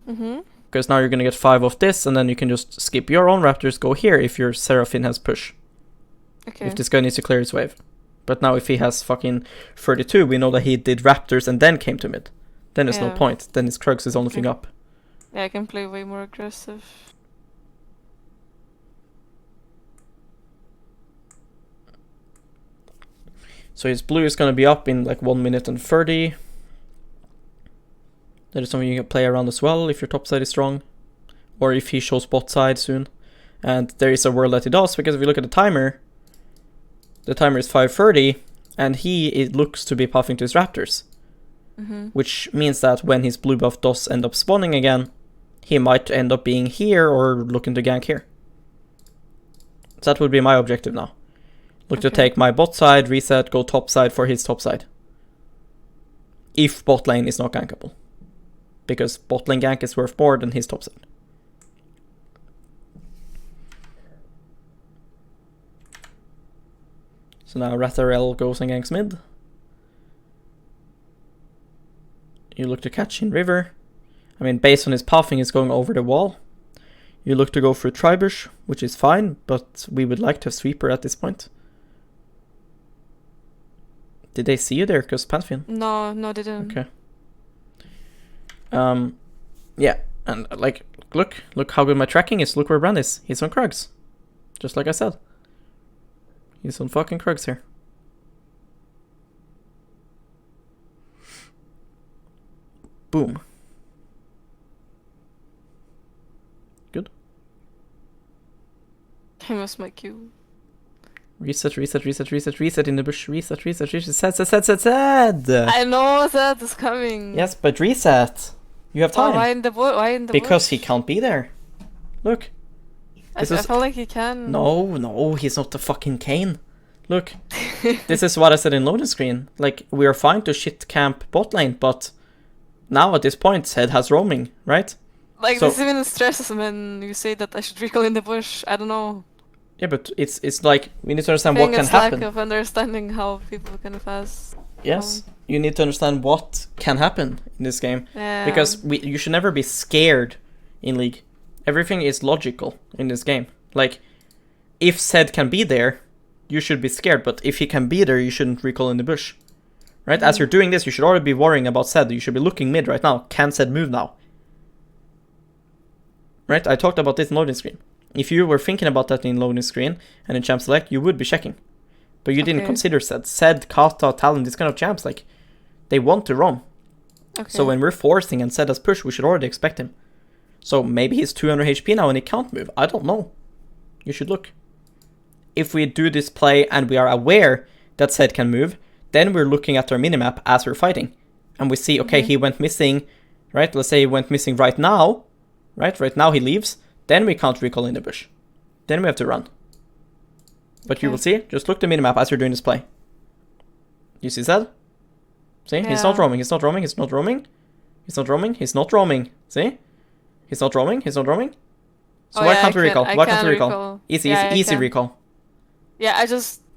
Mhm. Because now you're going to get 5 of this, and then you can just skip your own Raptors, go here if your Seraphine has push. Okay. If this guy needs to clear his wave. But now if he has fucking 32, we know that he did Raptors and then came to mid. Then there's no Yeah. point. Then his Krugs is only thing up. Yeah, I can play way more aggressive. So his blue is going to be up in like 1 minute and 30. That is something you can play around as well if your top side is strong. Or if he shows bot side soon. And there is a world that he does, because if you look at the timer is 5:30, and it looks to be pathing to his Raptors. Mhm. Which means that when his blue buff does end up spawning again, he might end up being here or looking to gank here. So that would be my objective now. Look to Okay. take my bot side, reset, go top side for his top side. If bot lane is not gankable. Because bot lane gank is worth more than his top side. So now Ratharel goes and ganks mid. You look to catch in river. I mean, based on his pathing, he's going over the wall. You look to go through Tribush, which is fine, but we would like to have Sweeper at this point. Did they see you there, because Pantheon? No, they didn't. Okay. Yeah, and like, look how good my tracking is. Look where Brand is. He's on Krugs. Just like I said. He's on fucking Krugs here. Boom. Good. I missed my cue. Reset in the bush. Reset. Sad. I know that is coming. Yes, but reset. You have Oh, time. why in the bush? Because he can't be there. Look. I felt like he can. No, he's not the fucking Kane. Look. This is what I said in loading screen. Like, we are fine to shit camp bot lane, but now at this point, Zed has roaming, right? Like, So- this even stresses when you say that I should recall in the bush. I don't know. Yeah, but it's like, we need to understand I what think can it's happen. lack of understanding how people can fast. Yes, you need to understand what can happen in this game. Yeah. Because you should never be scared in League. Everything is logical in this game. Like, if Zed can be there, you should be scared. But if he can be there, you shouldn't recall in the bush. Right? As you're doing this, you should already be worrying about Zed. You should be looking mid right now. Can Zed move now? Right? I talked about this in loading screen. If you were thinking about that in loading screen and in champ select, you would be checking. But you didn't Okay. consider Zed. Zed, Kata, Talon, these kind of champs, like, they want to roam. Okay. So when we're forcing and Zed has push, we should already expect him. So maybe he's 200 HP now and he can't move. I don't know. You should look. If we do this play and we are aware that Zed can move, then we're looking at our minimap as we're fighting. And we see, okay, he went missing, right? Let's say he went missing right now, right? Right now he leaves. Then we can't recall in the bush. Then we have to run. But you will see, just look the minimap as you're doing this play. You see Zed? See? He's not Yeah. roaming, he's not roaming, he's not roaming. He's not roaming, he's not roaming. See? He's not roaming, he's not roaming. So Oh, why yeah, can't we recall? I Why can't can we recall? recall. Easy, Yeah, I easy can. recall. Yeah,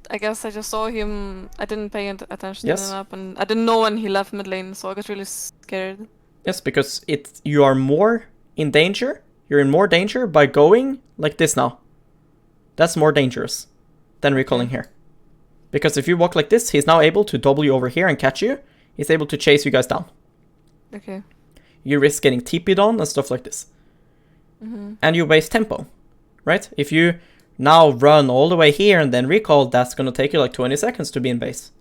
I guess I just saw him. I didn't pay attention Yes. to the map, and I didn't know when he left mid lane, so I got really scared. Yes, because you are more in danger. You're in more danger by going like this now. That's more dangerous than recalling here. Because if you walk like this, he's now able to W over here and catch you. He's able to chase you guys down. Okay. You risk getting TP'd on and stuff like this. And you waste tempo, right? If you now run all the way here and then recall, that's going to take you like 20 seconds to be in base.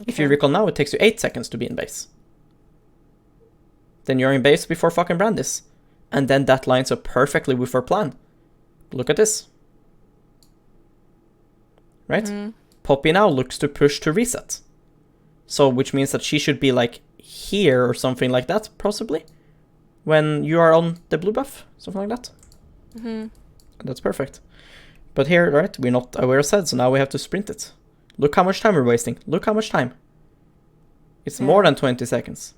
If you Okay. recall now, it takes you 8 seconds to be in base. Then you're in base before fucking Brandis. And then that lines up perfectly with our plan. Look at this. Right? Poppy now looks to push to reset. So, which means that she should be like here or something like that, possibly. When you are on the blue buff, something like that. That's perfect. But here, right, we're not aware of Zed, so now we have to sprint it. Look how much time we're wasting. Look how much time. It's more than 20 seconds.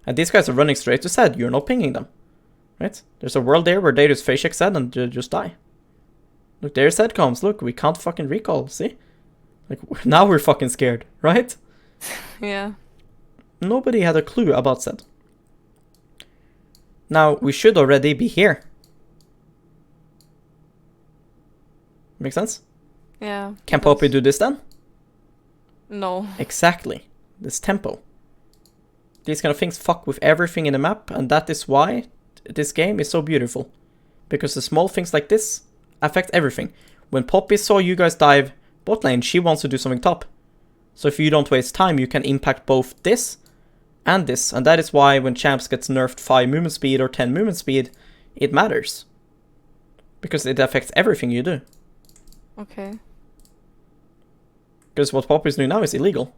And these guys are running straight to Zed. You're not pinging them. Right? There's a world there where they just face check Zed and just die. Look, there Zed comes. Look, we can't fucking recall. See? Like, now we're fucking scared, right? Yeah. Nobody had a clue about Zed. Now, we should already be here. Make sense? Yeah. Can it does. Poppy do this then? No. Exactly. This tempo. These kind of things fuck with everything in the map, and that is why this game is so beautiful. Because the small things like this affect everything. When Poppy saw you guys dive bot lane, she wants to do something top. So if you don't waste time, you can impact both this and this. And that is why when champs gets nerfed 5 movement speed or 10 movement speed, it matters. Because it affects everything you do. Okay. Because what Poppy's doing now is illegal.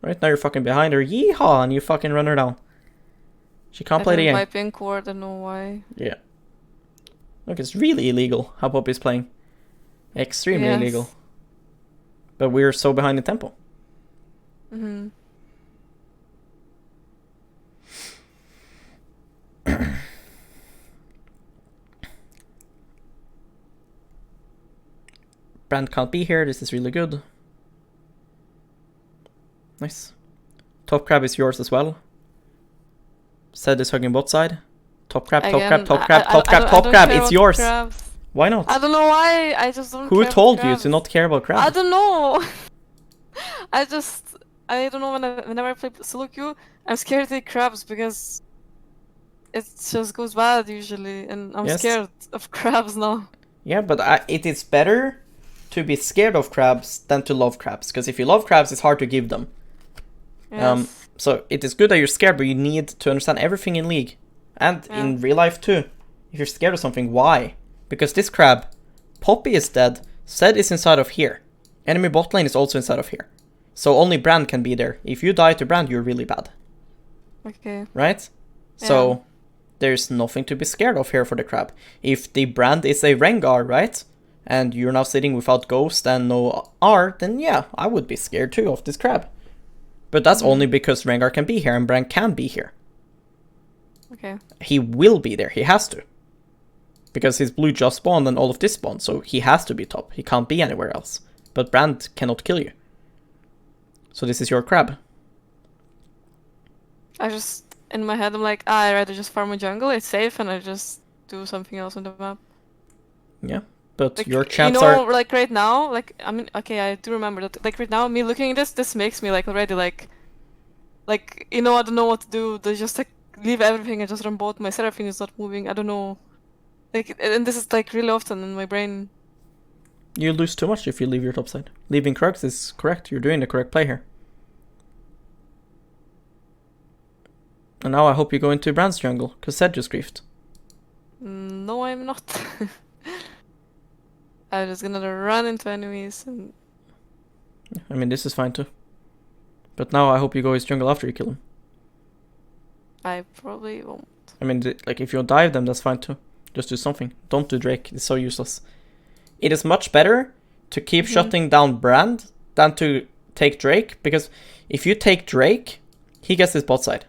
Right now you're fucking behind her, yeehaw, and you fucking run her down. She can't play the game. My pin cord, I don't know why. Yeah. Look, it's really illegal how Poppy's playing. Extremely Yes. illegal. But we're so behind in tempo. Brand can't be here, this is really good. Nice. Top crab is yours as well. Zed is hugging bot side. Top crab, top crab, Again, top crab, I- top I crab, don't- I top don't crab, care it's about yours. crabs. Why not? I don't know why. I just don't. Who care about told you crabs. to not care about I crab? don't know. I don't know. Whenever I play solo queue, I'm scared to take crabs because it just goes bad usually, and I'm Yes. scared of crabs now. Yeah, but it is better to be scared of crabs than to love crabs. Because if you love crabs, it's hard to give them. Yes. So it is good that you're scared, but you need to understand everything in League. And in real life too. If you're scared of something, why? Because this crab, Poppy is dead, Zed is inside of here. Enemy bot lane is also inside of here. So only Brand can be there. If you die to Brand, you're really bad. Okay. Right? So there's nothing to be scared of here for the crab. If the Brand is a Rengar, right? And you're now sitting without Ghost and no R, then yeah, I would be scared too of this crab. But that's only because Rengar can be here and Brand can be here. Okay. He will be there, he has to. Because his blue just spawned and all of this spawned, so he has to be top. He can't be anywhere else. But Brand cannot kill you. So this is your crab. I just in my head I'm like, I'd rather just farm a jungle. It's safe, and I just do something else on the map. Yeah. But Like, your champs you know, are... like right now, like I mean, okay, I do remember that. Like right now, me looking at this makes me like already like you know, I don't know what to do. They just like leave everything and just run bot. My Seraphine is not moving. I don't know. Like, and this is like really often in my brain. You lose too much if you leave your top side. Leaving Krugs is correct. You're doing the correct play here. And now I hope you go into Brand's jungle, because Zed just griefed. No, I'm not. I'm just gonna run into enemies and... I mean, this is fine too. But now I hope you go his jungle after you kill him. I probably won't. I mean, like, if you dive them, that's fine too. Just do something. Don't do Drake. It's so useless. It is much better to keep shutting down Brand than to take Drake, because if you take Drake, he gets his bot side.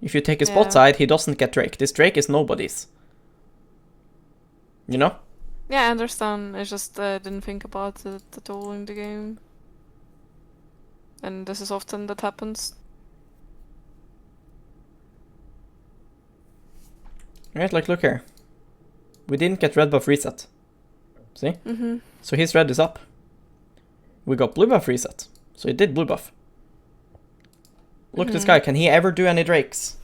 If you take his bot side, he doesn't get Drake. This Drake is nobody's. You know? Yeah, I understand. I just didn't think about it at all in the game. And this is often that happens. Right, like, look here. We didn't get red buff reset. See? So his red is up. We got blue buff reset. So he did blue buff. Look at this guy. Can he ever do any Drakes?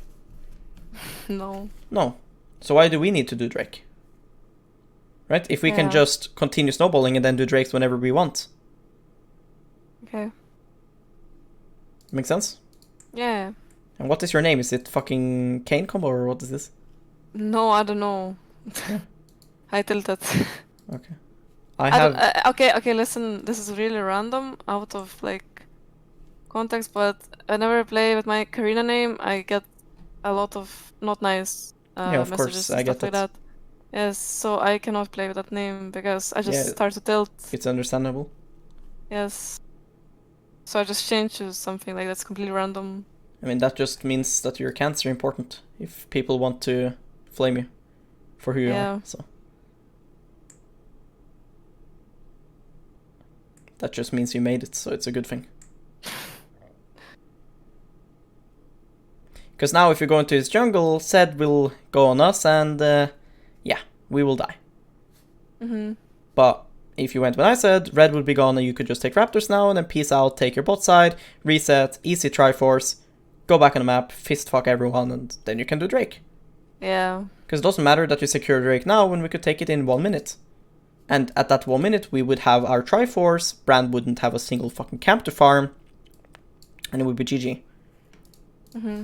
No. No. So why do we need to do Drake? Right? If we can just continue snowballing and then do Drakes whenever we want. Okay. Make sense? Yeah. And what is your name? Is it fucking Kane combo or what is this? No, I don't know. I tilted. Okay. I have... okay, listen. This is really random, out of, like, context, but whenever I play with my Karina name, I get a lot of not nice yeah, of messages course, I and get stuff like that. Yes, so I cannot play with that name because I just start to tilt. It's understandable. Yes. So I just change to something like that's completely random. I mean, that just means that you're cancer important if people want to flame you for who you are. So that just means you made it, so it's a good thing. Because now if you go into his jungle, Zed will go on us and yeah, we will die. But if you went when I said, red would be gone and you could just take Raptors now and then peace out, take your bot side, reset, easy Triforce, go back on the map, fist fuck everyone, and then you can do Drake. Yeah. Because it doesn't matter that you secure Drake now when we could take it in 1 minute. And at that 1 minute we would have our Triforce, Brand wouldn't have a single fucking camp to farm, and it would be GG.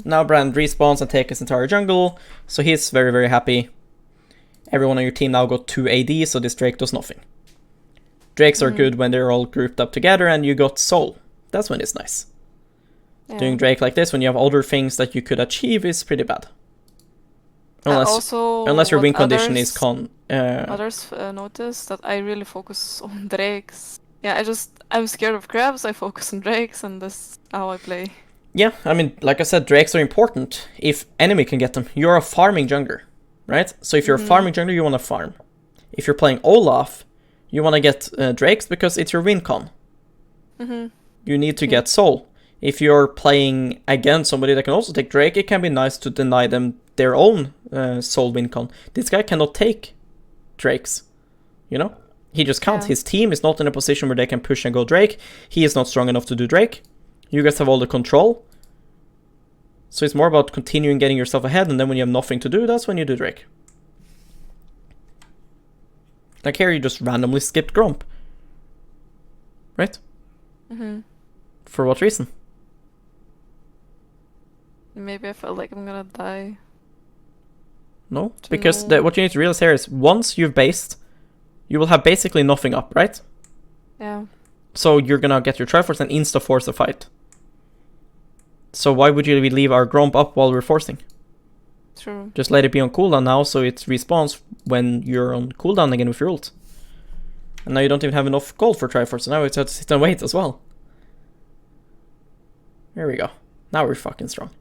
Now Brand respawns and takes his entire jungle, so he's very, very happy. Everyone on your team now got 2 AD, so this Drake does nothing. Drakes are good when they're all grouped up together and you got Soul. That's when it's nice. Yeah. Doing Drake like this when you have other things that you could achieve is pretty bad. Unless your win condition is others notice that I really focus on Drakes. Yeah, I'm scared of crabs, I focus on Drakes, and that's how I play. Yeah, I mean, like I said, Drakes are important if enemy can get them. You're a farming jungler, right? So if you're a farming jungler, you want to farm. If you're playing Olaf, you want to get Drakes because it's your win con. You need to get Soul. If you're playing against somebody that can also take Drake, it can be nice to deny them their own Soul win con. This guy cannot take Drakes, you know? He just can't. His team is not in a position where they can push and go Drake. He is not strong enough to do Drake. You guys have all the control. So it's more about continuing getting yourself ahead, and then when you have nothing to do, that's when you do Drake. Like here, you just randomly skipped Gromp. Right? For what reason? Maybe I felt like I'm gonna die. No, because what you need to realize here is once you've based, you will have basically nothing up, right? Yeah. So you're gonna get your Triforce and insta-force a fight. So why would you leave our Gromp up while we're forcing? True. Just let it be on cooldown now, so it respawns when you're on cooldown again with your ult. And now you don't even have enough gold for Triforce, so now it's have to sit and wait as well. There we go. Now we're fucking strong.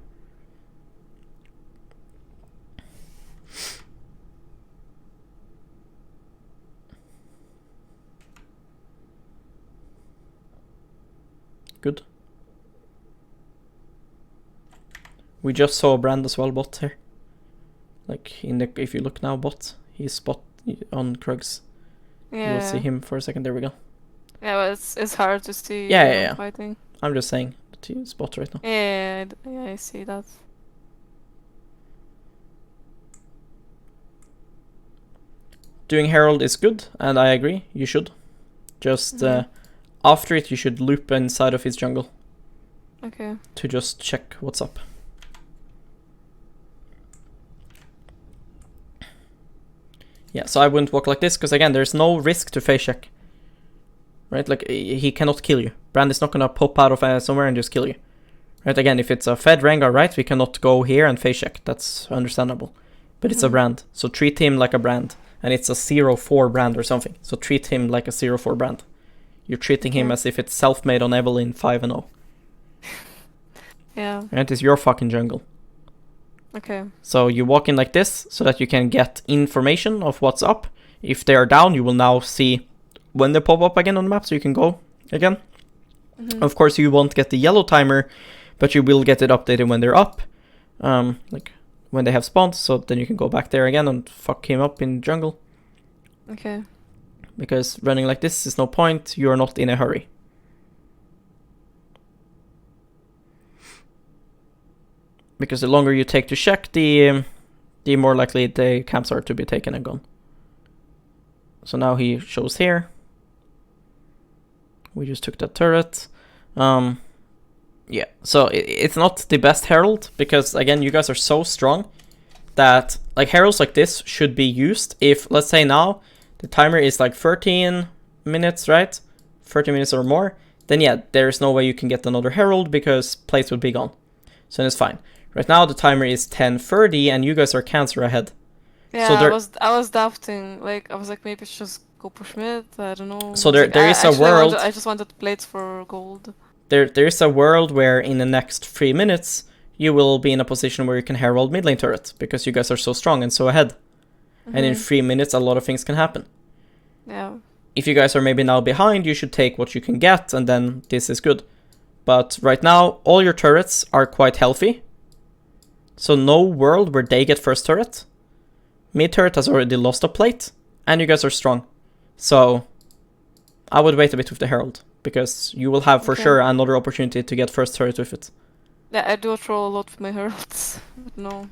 Good. We just saw Brand as well bot here. Like in the if you look now bot, he's spot on Krugs. Yeah. You'll see him for a second. There we go. Yeah, but it's hard to see. Yeah. Fighting. I'm just saying, but he's spot right now. Yeah, I see that. Doing Herald is good, and I agree. You should. Just after it, you should loop inside of his jungle Okay. to just check what's up. Yeah, so I wouldn't walk like this, because again, there's no risk to phase check. Right, like, he cannot kill you. Brand is not gonna pop out of somewhere and just kill you. Right, again, if it's a Fed Rengar, right, we cannot go here and phase check. That's understandable. But it's a Brand, so treat him like a Brand. And it's a 0-4 Brand or something, so treat him like a 0-4 Brand. You're treating him as if it's self-made on Evelyn 5-0. Yeah. Right, it's your fucking jungle. Okay. So you walk in like this, so that you can get information of what's up. If they are down, you will now see when they pop up again on the map, so you can go again. Of course, you won't get the yellow timer, but you will get it updated when they're up. Like when they have spawned, so then you can go back there again and fuck him up in jungle. Okay. Because running like this is no point, you're not in a hurry. Because the longer you take to check, the more likely the camps are to be taken and gone. So now he shows here. We just took that turret. Yeah, so it's not the best herald, because again, you guys are so strong that like heralds like this should be used if, let's say now, the timer is like 13 minutes, right? 30 minutes or more, then yeah, there's no way you can get another herald because plates would be gone. So it's fine. Right now the timer is 10:30 and you guys are cancer ahead. Yeah, So I was doubting. Like I was like, maybe just go push mid. I don't know. So I was like, there is a actually, world. I just wanted plates for gold. There is a world where in the next 3 minutes you will be in a position where you can herald mid lane turret because you guys are so strong and so ahead. And in 3 minutes a lot of things can happen. Yeah. If you guys are maybe now behind, you should take what you can get and then this is good. But right now all your turrets are quite healthy. So no world where they get first turret. Mid turret has already lost a plate and you guys are strong. So I would wait a bit with the herald because you will have for sure another opportunity to get first turret with it. Yeah, I do troll a lot with my heralds, but no.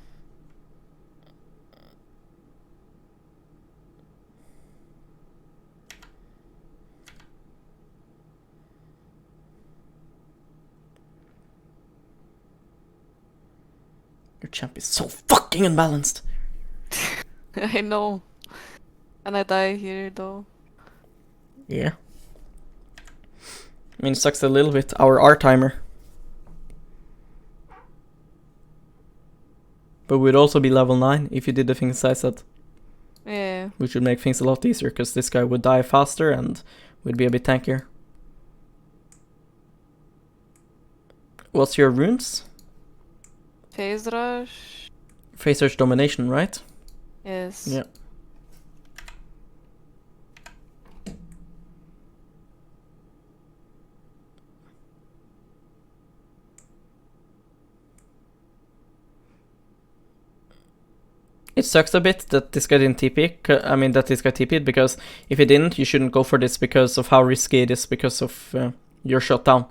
Your champ is so fucking unbalanced. I know. And I die here though. Yeah. I mean, it sucks a little bit. Our R timer. But we'd also be level 9 if you did the things I said. Yeah. Which would make things a lot easier because this guy would die faster and we'd be a bit tankier. What's your runes? Phase rush. Phase Rush Domination, right? Yes. Yeah. It sucks a bit that this guy didn't TP. I mean, that this guy TP'd, because if he didn't, you shouldn't go for this because of how risky it is because of your shot down.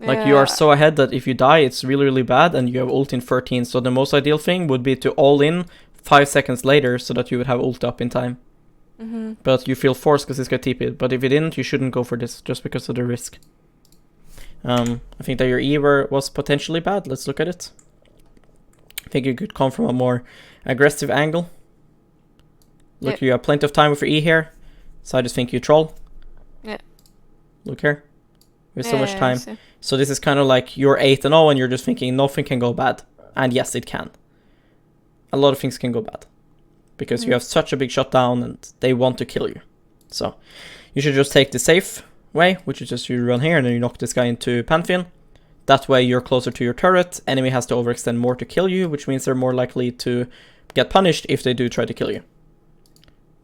Like, you are so ahead that if you die, it's really, really bad, and you have ult in 13. So the most ideal thing would be to all in 5 seconds later so that you would have ult up in time. But you feel forced because this guy TP'd. But if you didn't, you shouldn't go for this just because of the risk. I think that your E was potentially bad. Let's look at it. I think you could come from a more aggressive angle. Look, you have plenty of time with your E here. So I just think you troll. Yeah. Look here. We have so much time. So this is kind of like you're 8-0 and you're just thinking nothing can go bad. And yes, it can. A lot of things can go bad. Because you have such a big shutdown and they want to kill you. So you should just take the safe way, which is just you run here and then you knock this guy into Pantheon. That way you're closer to your turret. Enemy has to overextend more to kill you, which means they're more likely to get punished if they do try to kill you.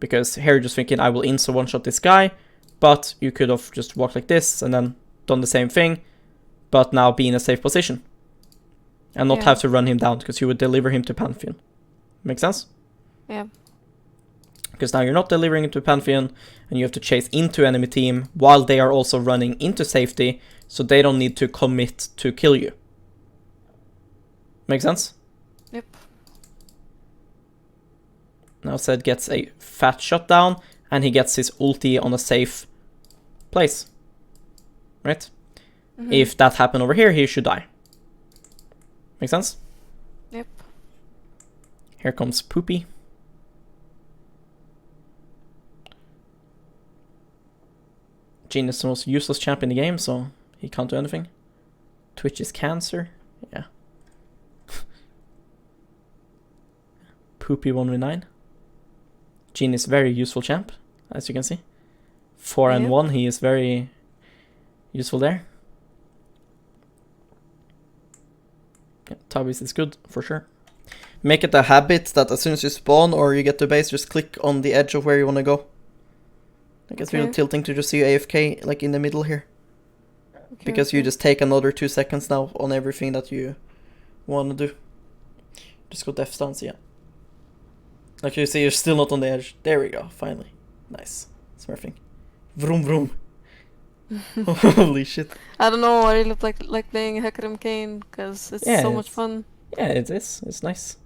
Because here you're just thinking, I will insta one-shot this guy, but you could have just walked like this and then done the same thing, but now be in a safe position. And not have to run him down, because you would deliver him to Pantheon. Make sense? Yeah. Because now you're not delivering him to Pantheon, and you have to chase into enemy team, while they are also running into safety, so they don't need to commit to kill you. Make sense? Yep. Now Zed gets a fat shutdown, and he gets his ulti on a safe place. Right? Mhm. If that happened over here, he should die. Make sense? Yep. Here comes Poopy. Jhin is the most useless champ in the game, so he can't do anything. Twitch is cancer. Yeah. Poopy 1v9. Jhin is very useful champ, as you can see. 4 and Yep. 1, he is very useful there. Yeah, Tabis is good, for sure. Make it a habit that as soon as you spawn or you get to base, just click on the edge of where you want to go. Like it's really Okay. tilting to just see you AFK, like in the middle here. Okay, Because you okay. just take another 2 seconds now on everything that you want to do. Just go death stance, yeah. Like you see, you're still not on the edge. There we go, finally. Nice. Smurfing. Vroom vroom. Holy shit. I don't know. I really like playing Hecarim Kane because it's Yeah, so much it's- fun. Yeah, it is. It's nice.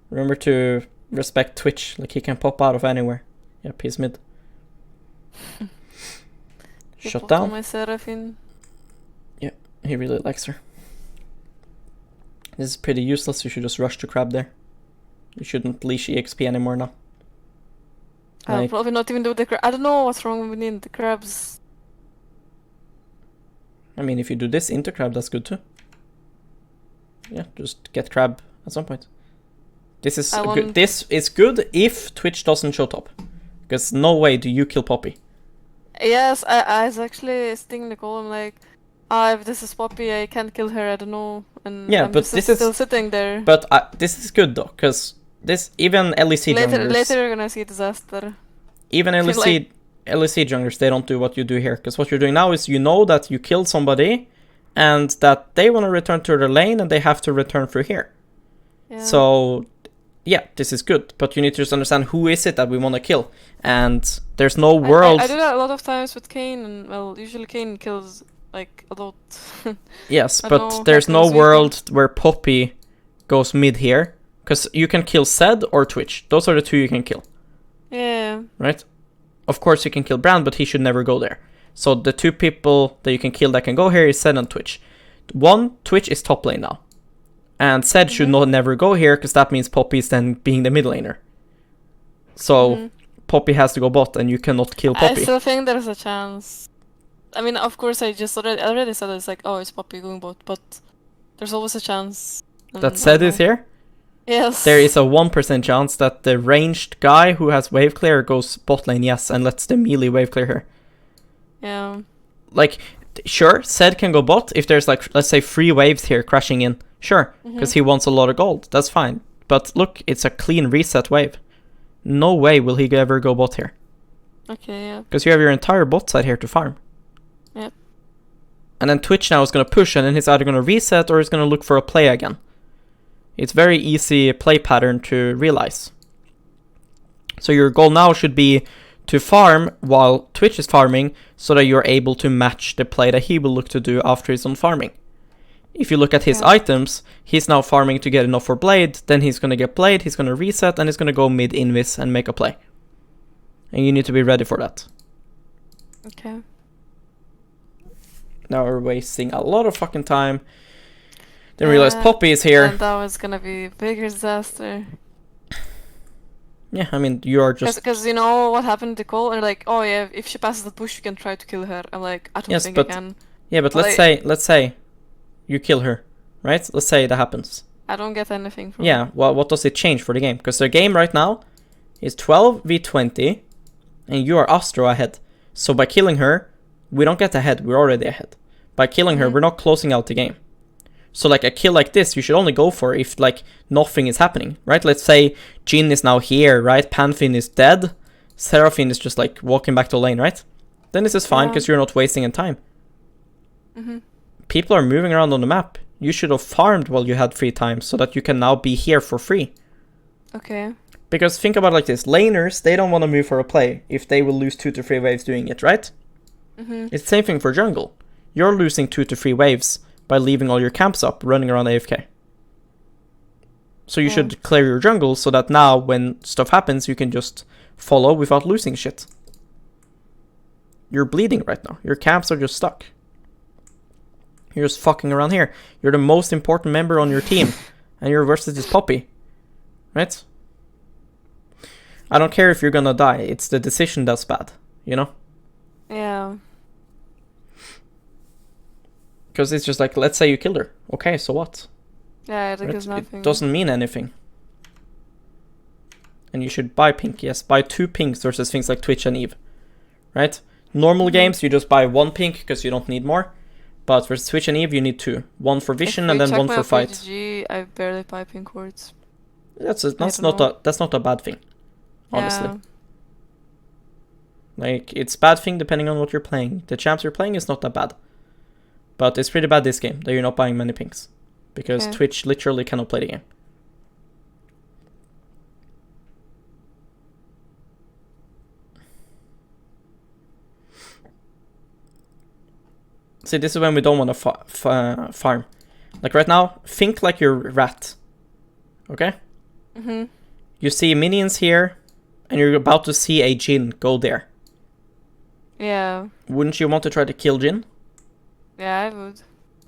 Remember to respect Twitch. Like he can pop out of anywhere. Yep, he's mid. You Shut popped on down. my Seraphine. He really likes her. This is pretty useless. You should just rush to crab there. You shouldn't leash EXP anymore now. I'll Like- probably not even do the crab. I don't know what's wrong with me. The crabs. I mean, if you do this into crab, that's good too. Yeah, just get crab at some point. This is I good. want- This is good if Twitch doesn't show top, because no way do you kill Poppy. Yes, I was actually stinging Nicole. I'm like, if this is Poppy, I can't kill her. I don't know. And Yeah, I'm but just this is- still sitting there. But this is good though, because this even LEC junglers, Later you're gonna see disaster. even feel LEC junglers, they don't do what you do here. Because what you're doing now is you know that you killed somebody, and that they want to return to their lane, and they have to return through here. Yeah. So, yeah, this is good, but you need to just understand who is it that we want to kill, and there's no world. I do that a lot of times with Kane, and well, usually Kane kills like a lot. Yes, I but don't know, there's Hecarim's no weak world where Poppy goes mid here, because you can kill Zed or Twitch. Those are the two you can kill, Yeah. right? Of course, you can kill Brand, but he should never go there. So the two people that you can kill that can go here is Zed and Twitch. One, Twitch is top lane now, and Zed should not never go here, because that means Poppy is then being the mid laner. So Mhm. Poppy has to go bot, and you cannot kill I Poppy. still think there's a chance. I mean, of course, I already said it's like, oh, it's Poppy going bot, but there's always a chance. and That I Zed don't is know. here. Yes. There is a 1% chance that the ranged guy who has wave clear goes bot lane, yes, and lets the melee wave clear here. Yeah. Like, sure, Zed can go bot if there's like, let's say 3 waves here crashing in. Sure, Mm-hmm. because he wants a lot of gold. That's fine. But look, it's a clean reset wave. No way will he ever go bot here. Okay. Yeah. Because you have your entire bot side here to farm. Yep. And then Twitch now is going to push, and then he's either going to reset or he's going to look for a play again. It's very easy play pattern to realize. So your goal now should be to farm while Twitch is farming, so that you're able to match the play that he will look to do after he's done farming. If you look at his Yeah. items, he's now farming to get enough for Blade, then he's going to get Blade, he's going to reset, and he's going to go mid invis and make a play. And you need to be ready for that. Okay. Now we're wasting a lot of fucking time. Then realize Yeah, Poppy is here. And that was gonna be a bigger disaster. Yeah, I mean, you are just... Because you know what happened to Cole? And like, oh yeah, if she passes the bush, you can try to kill her. I'm like, I don't Yes, think but- I can. Yeah, but Like- let's say you kill her, right? Let's say that happens. I don't get anything from Yeah, well, what does it change for the game? Because the game right now is 12v20, and you are Astro ahead. So by killing her, we don't get ahead, we're already ahead. By killing her, Mhm. we're not closing out the game. So like a kill like this, you should only go for if like nothing is happening, right? Let's say Jhin is now here, right? Pantheon is dead, Seraphine is just like walking back to lane, right? Then this is fine Yeah. because you're not wasting any time. Hmm. People are moving around on the map. You should have farmed while you had free time so that you can now be here for free. Okay. Because think about it like this, laners, they don't want to move for a play if they will lose 2 to 3 waves doing it, right? Hmm. It's the same thing for jungle. You're losing 2 to 3 waves by leaving all your camps up, running around AFK. So you Yeah. should clear your jungle so that now when stuff happens, you can just follow without losing shit. You're bleeding right now. Your camps are just stuck. You're just fucking around here. You're the most important member on your team, and you're versus this Poppy. Right? I don't care if you're gonna die. It's the decision that's bad, you know? Yeah. Because it's just like, let's say you killed her. Okay, so what? Yeah, it Right? is nothing. It doesn't mean anything. And you should buy pink, yes. Buy 2 pinks versus things like Twitch and Eve. Right? Normal games, you just buy 1 pink because you don't need more. But for Twitch and Eve, you need 2. 1 for vision and then 1 for fight. PGG, I barely buy pink words. That's don't not know. that's not a bad thing. Honestly. Yeah. Like, it's bad thing depending on what you're playing. The champs you're playing is not that bad. But it's pretty bad this game that you're not buying many pinks. Because Okay. Twitch literally cannot play the game. See, this is when we don't want to farm. Like right now, think like you're a rat. Okay? Mhm. You see minions here, and you're about to see a Jhin go there. Yeah. Wouldn't you want to try to kill Jhin? Yeah, I would.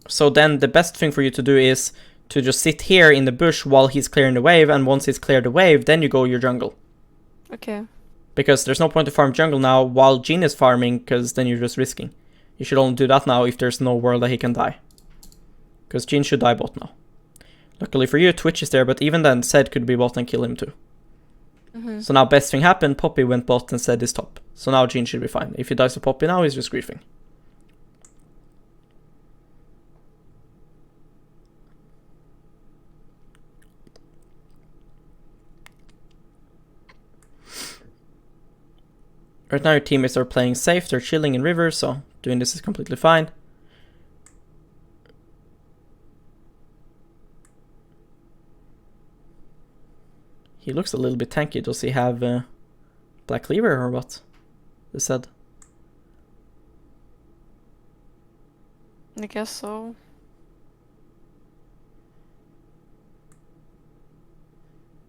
So then the best thing for you to do is to just sit here in the bush while he's clearing the wave, and once he's cleared the wave, then you go your jungle. Okay. Because there's no point to farm jungle now while Jhin is farming, because then you're just risking. You should only do that now if there's no world that he can die. Because Jhin should die bot now. Luckily for you, Twitch is there, but even then, Zed could be bot and kill him too. Mhm. So now best thing happened, Poppy went bot and Zed is top. So now Jhin should be fine. If he dies to Poppy now, he's just griefing. Right now your teammates are playing safe, they're chilling in river, so doing this is completely fine. He looks a little bit tanky. Does he have Black Cleaver or what? They said. I guess so.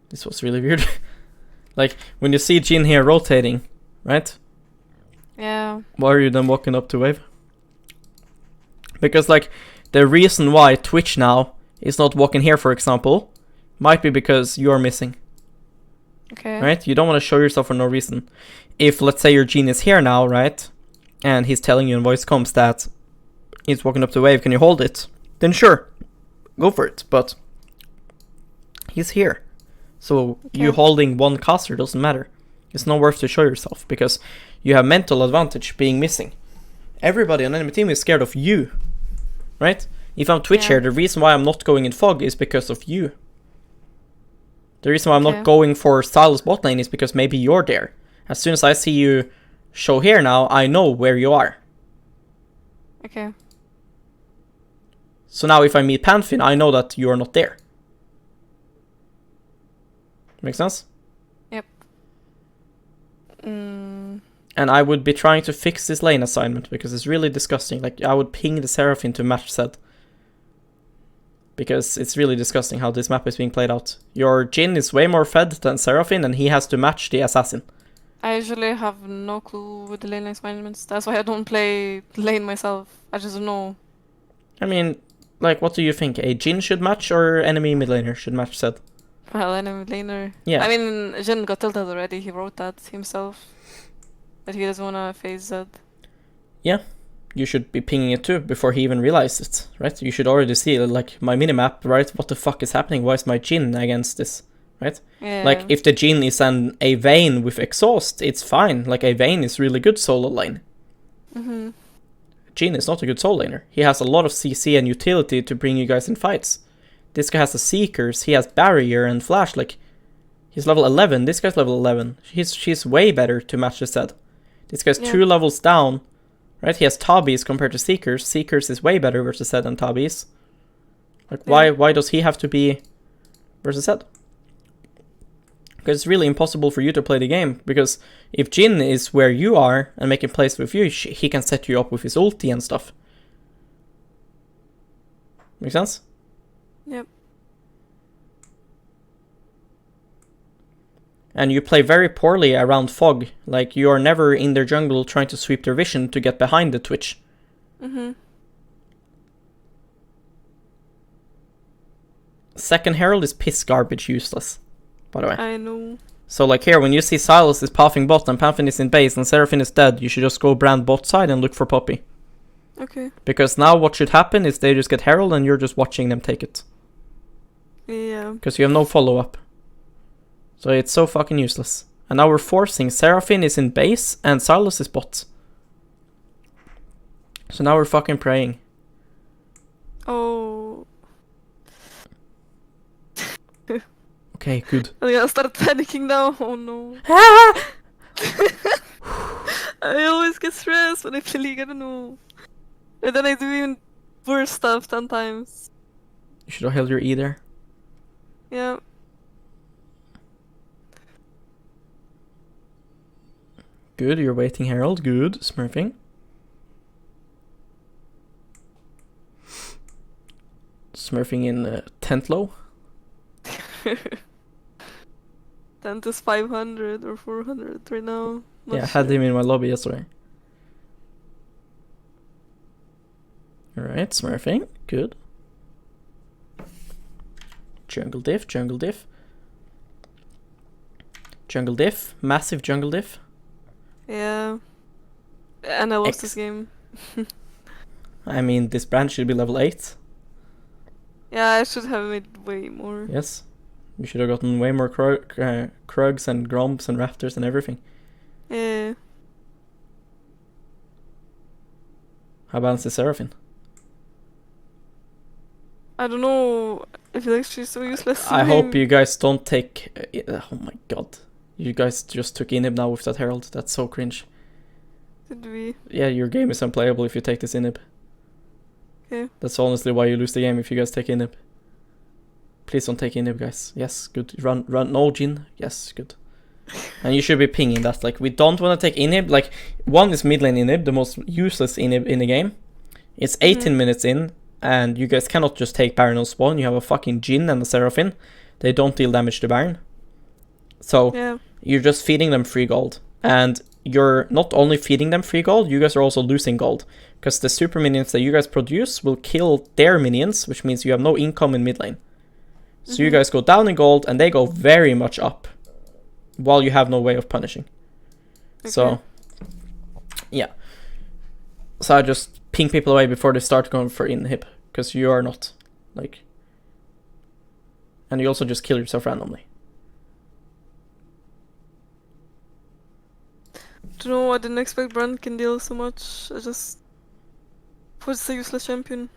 This was really weird. Like, when you see Jhin here rotating, right? Yeah. Why are you then walking up to wave? Because, like, the reason why Twitch now is not walking here, for example, might be because you're missing, Okay. right? You don't want to show yourself for no reason. If, let's say, your Jhin is here now, right? And he's telling you in voice comms that he's walking up to wave, can you hold it? Then sure, go for it. But he's here. So you Okay. holding one caster doesn't matter. It's not worth to show yourself because you have mental advantage being missing. Everybody on enemy team is scared of you, right? If I'm Twitch Yeah. here, the reason why I'm not going in fog is because of you. The reason why I'm Okay. not going for Silas bot lane is because maybe you're there. As soon as I see you show here now, I know where you are. Okay. So now if I meet Panfin, I know that you're not there. Make sense? Mm. And I would be trying to fix this lane assignment because it's really disgusting. Like, I would ping the Seraphine to match Zed. Because it's really disgusting how this map is being played out. Your Jhin is way more fed than Seraphine and he has to match the assassin. I usually have no clue with the lane assignments. That's why I don't play lane myself. I just don't know. I mean, like, what do you think? A Jhin should match or enemy mid laner should match Zed? Well, enemy laner. Yeah. I mean, Jhin got tilted already. He wrote that himself. That he doesn't wanna face Zed. You should be pinging it too before he even realized it, right? You should already see, like, my minimap, right? What the fuck is happening? Why is my Jhin against this, right? Yeah. Like, if the Jhin is a Vayne with exhaust, it's fine. Like, a Vayne is really good solo lane. Mm-hmm. Jhin is not a good solo laner. He has a lot of CC and utility to bring you guys in fights. This guy has the Seekers, he has Barrier and Flash, like, he's level 11, this guy's level 11. She's way better to match the Zed. This guy's Yeah. 2 levels down, right? He has Tabis compared to Seekers. Seekers is way better versus Zed than Tabis. Like, why does he have to be versus Zed? Because it's really impossible for you to play the game, because if Jhin is where you are and making plays with you, he can set you up with his ulti and stuff. Make sense? Yep. And you play very poorly around Fog. Like, you are never in their jungle trying to sweep their vision to get behind the Twitch. Mm-hmm. Second Herald is piss garbage useless, by the way. I know. So, like here, when you see Silas is pathing bot and Pantheon is in base and Seraphine is dead, you should just go brand bot side and look for Poppy. Okay. Because now what should happen is they just get Herald and you're just watching them take it. Yeah. Because you have no follow-up. So it's so fucking useless. And now we're forcing Seraphine is in base and Silas is bot. So now we're fucking praying. Oh. Okay, good. I'm gonna start panicking now. Oh no. I always get stressed when I play League, I don't know. And then I do even worse stuff 10 times. You should have held your E there. Yeah. Good, you're waiting Herald. Good, smurfing. Smurfing in tent low. 10 is 500 or 400 right now. Not Yeah, I had sure. him in my lobby yesterday. Alright, smurfing. Good. Jungle diff, jungle diff. Jungle diff, massive jungle diff. Yeah. And I lost this X. game. I mean, this brand should be level 8. Yeah, I should have made way more. Yes. You should have gotten way more Krugs and Groms and Raptors and everything. Yeah. How about the Seraphine? I don't know. I feel like she's so useless. I hope you guys don't take... oh my god. You guys just took inhib now with that Herald. That's so cringe. Did we? Yeah, your game is unplayable if you take this inhib. Okay. That's honestly why you lose the game if you guys take inhib. Please don't take inhib, guys. Yes, good. Run. No, Jin. Yes, good. And you should be pinging that. Like, we don't want to take inhib. Like, one is mid lane inhib, the most useless inhib in the game. It's 18 minutes in, and you guys cannot just take Baron on spawn. You have a fucking Jin and a Seraphine. They don't deal damage to Baron. So, Yeah. you're just feeding them free gold. And you're not only feeding them free gold, you guys are also losing gold. Because the super minions that you guys produce will kill their minions, which means you have no income in mid lane. So you guys go down in gold, and they go very much up. While you have no way of punishing. Okay. So, yeah. So I just ping people away before they start going for inhib. Because you are not. Like. And you also just kill yourself randomly. Don't know, I didn't expect Brand can deal so much. I just... What's a useless champion?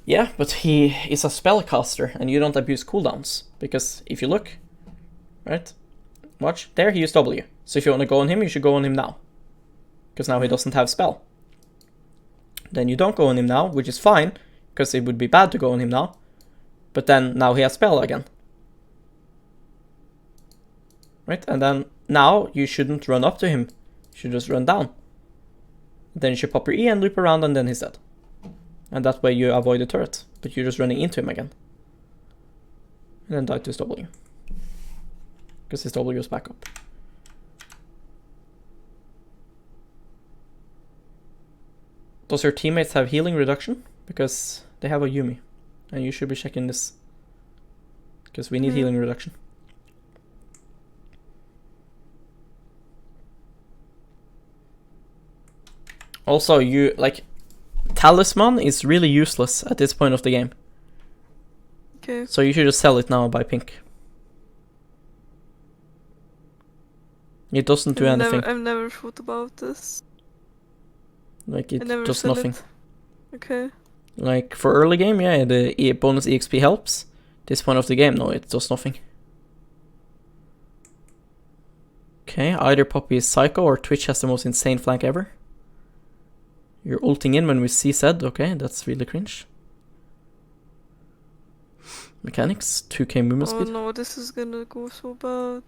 Yeah, but he is a spellcaster, and you don't abuse cooldowns. Because if you look, right? Watch, there he used W. So if you want to go on him, you should go on him now. Because now he doesn't have spell. Then you don't go on him now, which is fine, because it would be bad to go on him now. But then now he has spell again. Right? And then now you shouldn't run up to him. You should just run down. Then you should pop your E and loop around, and then he's dead. And that way you avoid the turret. But you're just running into him again. And then die to his W. Because his W goes back up. Does your teammates have healing reduction? Because they have a Yumi. And you should be checking this. Because we need healing reduction. Also, you, like, Talisman is really useless at this point of the game. Okay. So you should just sell it now and buy pink. It doesn't do anything. I've never thought about this. Like, I it never does sell nothing. it. Okay. Like, for early game, yeah, the bonus EXP helps. This point of the game, no, it does nothing. Okay, either Poppy is Psycho or Twitch has the most insane flank ever. You're ulting in when we see Zed, okay, that's really cringe. Mechanics, 2k movement Oh speed. no, this is gonna go so bad.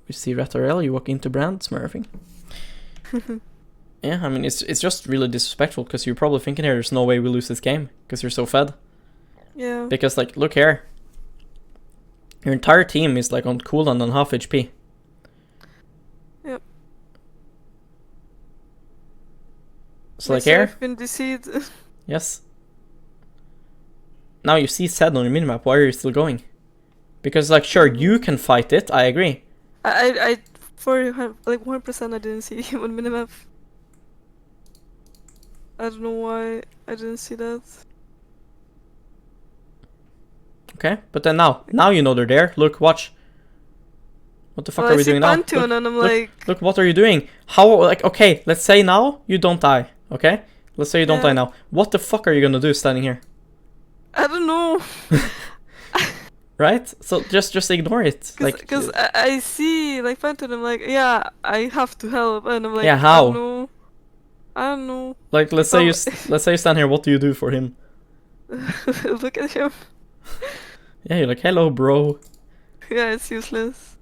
We see Ratarel, you walk into Brand, smurfing. Yeah, I mean, it's just really disrespectful, because you're probably thinking here, there's no way we lose this game, because you're so fed. Yeah. Because, like, look here. Your entire team is like on cooldown on half HP. Yep. So like here, I've been deceived. yes. Now you see Zed on your minimap, why are you still going? Because like sure, you can fight it, I agree. I for like 100% I didn't see him on minimap. I don't know why I didn't see that. Okay, but then now you know they're there. Look, watch. What the fuck Well, are we doing now? Pantheon and I'm like, Look, what are you doing? How, like, okay, let's say now you don't die, okay? Let's say you don't Yeah. die now. What the fuck are you gonna do standing here? I don't know. Right? So just ignore it. Because I see like Pantheon, I'm like, yeah, I have to help, and I'm like, Yeah, how? I don't know. Like, let's say you stand here. What do you do for him? Look at him. Yeah, you're like, hello, bro. Yeah, it's useless.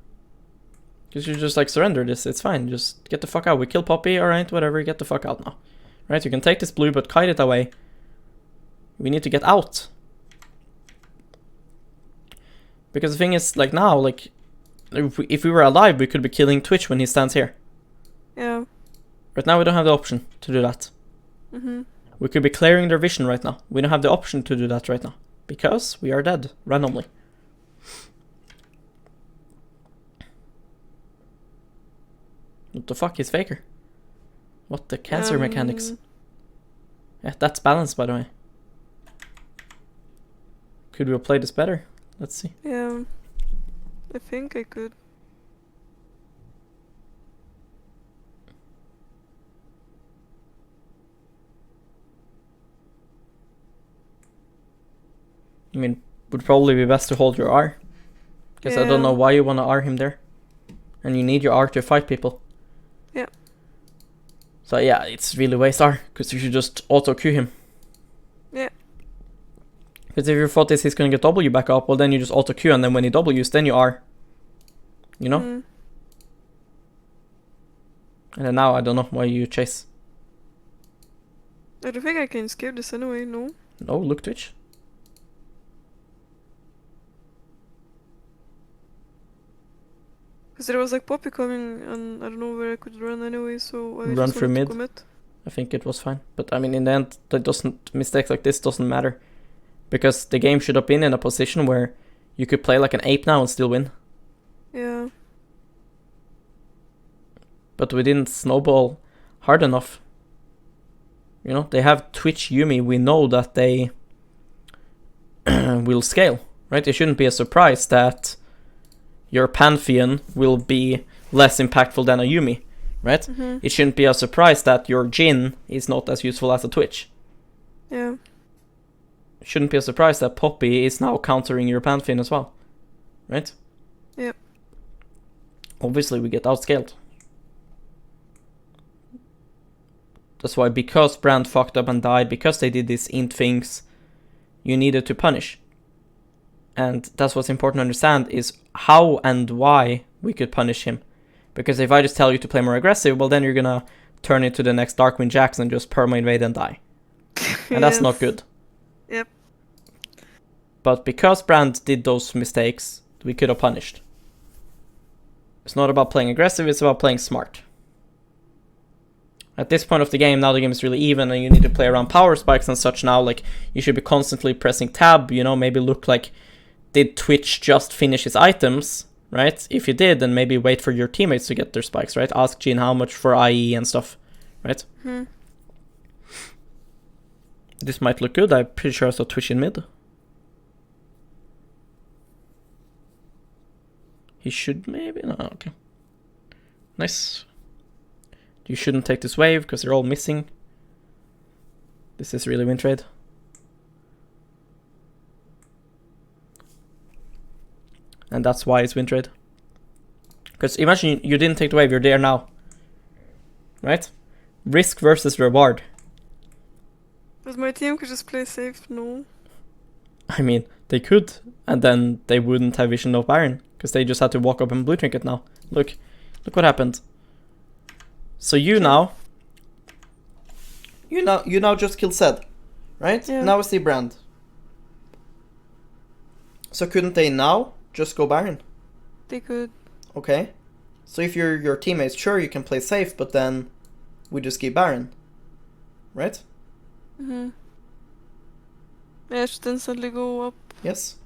Because you just like surrender this. It's fine. Just get the fuck out. We kill Poppy. All right, whatever. Get the fuck out now. Right? You can take this blue, but kite it away. We need to get out. Because the thing is, like now, like if we were alive, we could be killing Twitch when he stands here. Yeah. Right now, we don't have the option to do that. Mhm. We could be clearing their vision right now. We don't have the option to do that right now. Because we are dead, randomly. What the fuck is Faker? What the cancer mechanics? Yeah, that's balanced, by the way. Could we have played this better? Let's see. Yeah. I think I could. I mean, would probably be best to hold your R. Because I don't know why you want to R him there. And you need your R to fight people. Yeah. So yeah, it's really waste R. Because you should just auto-Q him. Yeah. Because if your thought is he's going to get W back up, well then you just auto-Q and then when he Ws, then you R. You know? Mm. And then now I don't know why you chase. I don't think I can skip this anyway, no? No, look Twitch. Because there was like Poppy coming and I don't know where I could run anyway, so I Run just through wanted mid. to commit. I think it was fine. But I mean, in the end, mistakes like this doesn't matter. Because the game should have been in a position where you could play like an ape now and still win. Yeah. But we didn't snowball hard enough. You know, they have Twitch Yuumi. We know that they will scale, right? It shouldn't be a surprise that your Pantheon will be less impactful than a Yuumi, right? Mhm. It shouldn't be a surprise that your Jhin is not as useful as a Twitch. Yeah. It shouldn't be a surprise that Poppy is now countering your Pantheon as well, right? Yep. Obviously, we get outscaled. That's why, because Brand fucked up and died, because they did these int things, you needed to punish. And that's what's important to understand, is how and why we could punish him. Because if I just tell you to play more aggressive, well then you're gonna turn into the next Darkwind Jax and just perma-invade and die. And that's not good. Yep. But because Brand did those mistakes, we could have punished. It's not about playing aggressive, it's about playing smart. At this point of the game, now the game is really even and you need to play around power spikes and such now, like, you should be constantly pressing tab, you know, maybe look like, did Twitch just finish his items, right? If you did, then maybe wait for your teammates to get their spikes, right? Ask Jhin how much for IE and stuff, right? Hmm. This might look good, I'm pretty sure I saw Twitch in mid. He should maybe, no, okay. Nice. You shouldn't take this wave because they're all missing. This is really win trade. And that's why it's win trade. Because imagine you didn't take the wave, you're there now. Right? Risk versus reward. But my team could just play safe, no? I mean, they could, and then they wouldn't have vision of Baron. Because they just had to walk up and blue trinket now. Look what happened. So you now just killed Zed, right? Yeah. Now we see Brand. So couldn't they now just go Baron? They could. Okay. So if you're your teammates, sure, you can play safe, but then we just keep Baron. Right? Mm-hmm. Yeah, it should instantly go up. Yes.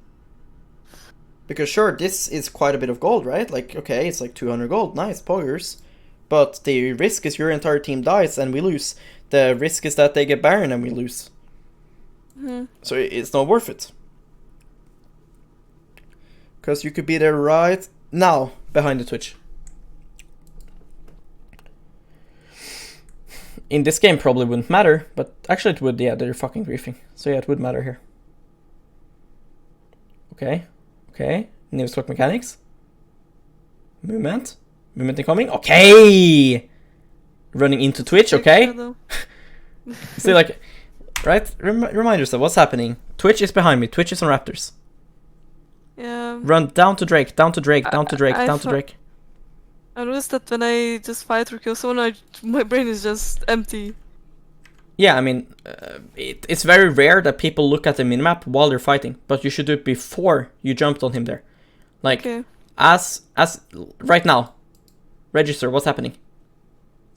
Because sure, this is quite a bit of gold, right? Like, okay, it's like 200 gold. Nice, poggers. But the risk is your entire team dies and we lose. The risk is that they get Baron and we lose. Mm-hmm. So it's not worth it. Because you could be there right now, behind the Twitch. In this game probably wouldn't matter, but actually it would, yeah, they're fucking griefing. So yeah, it would matter here. Okay. Okay. New stock mechanics. Movement. Movement incoming. Okay! Running into Twitch, okay? See, like, right? Remind yourself, what's happening? Twitch is behind me. Twitch is on Raptors. Yeah. Run down to Drake, down to Drake, down to Drake, down to Drake. I noticed that when I just fight or kill someone, my brain is just empty. Yeah, I mean, it's very rare that people look at the minimap while they're fighting, but you should do it before you jumped on him there. Like, Okay. as right now, register what's happening.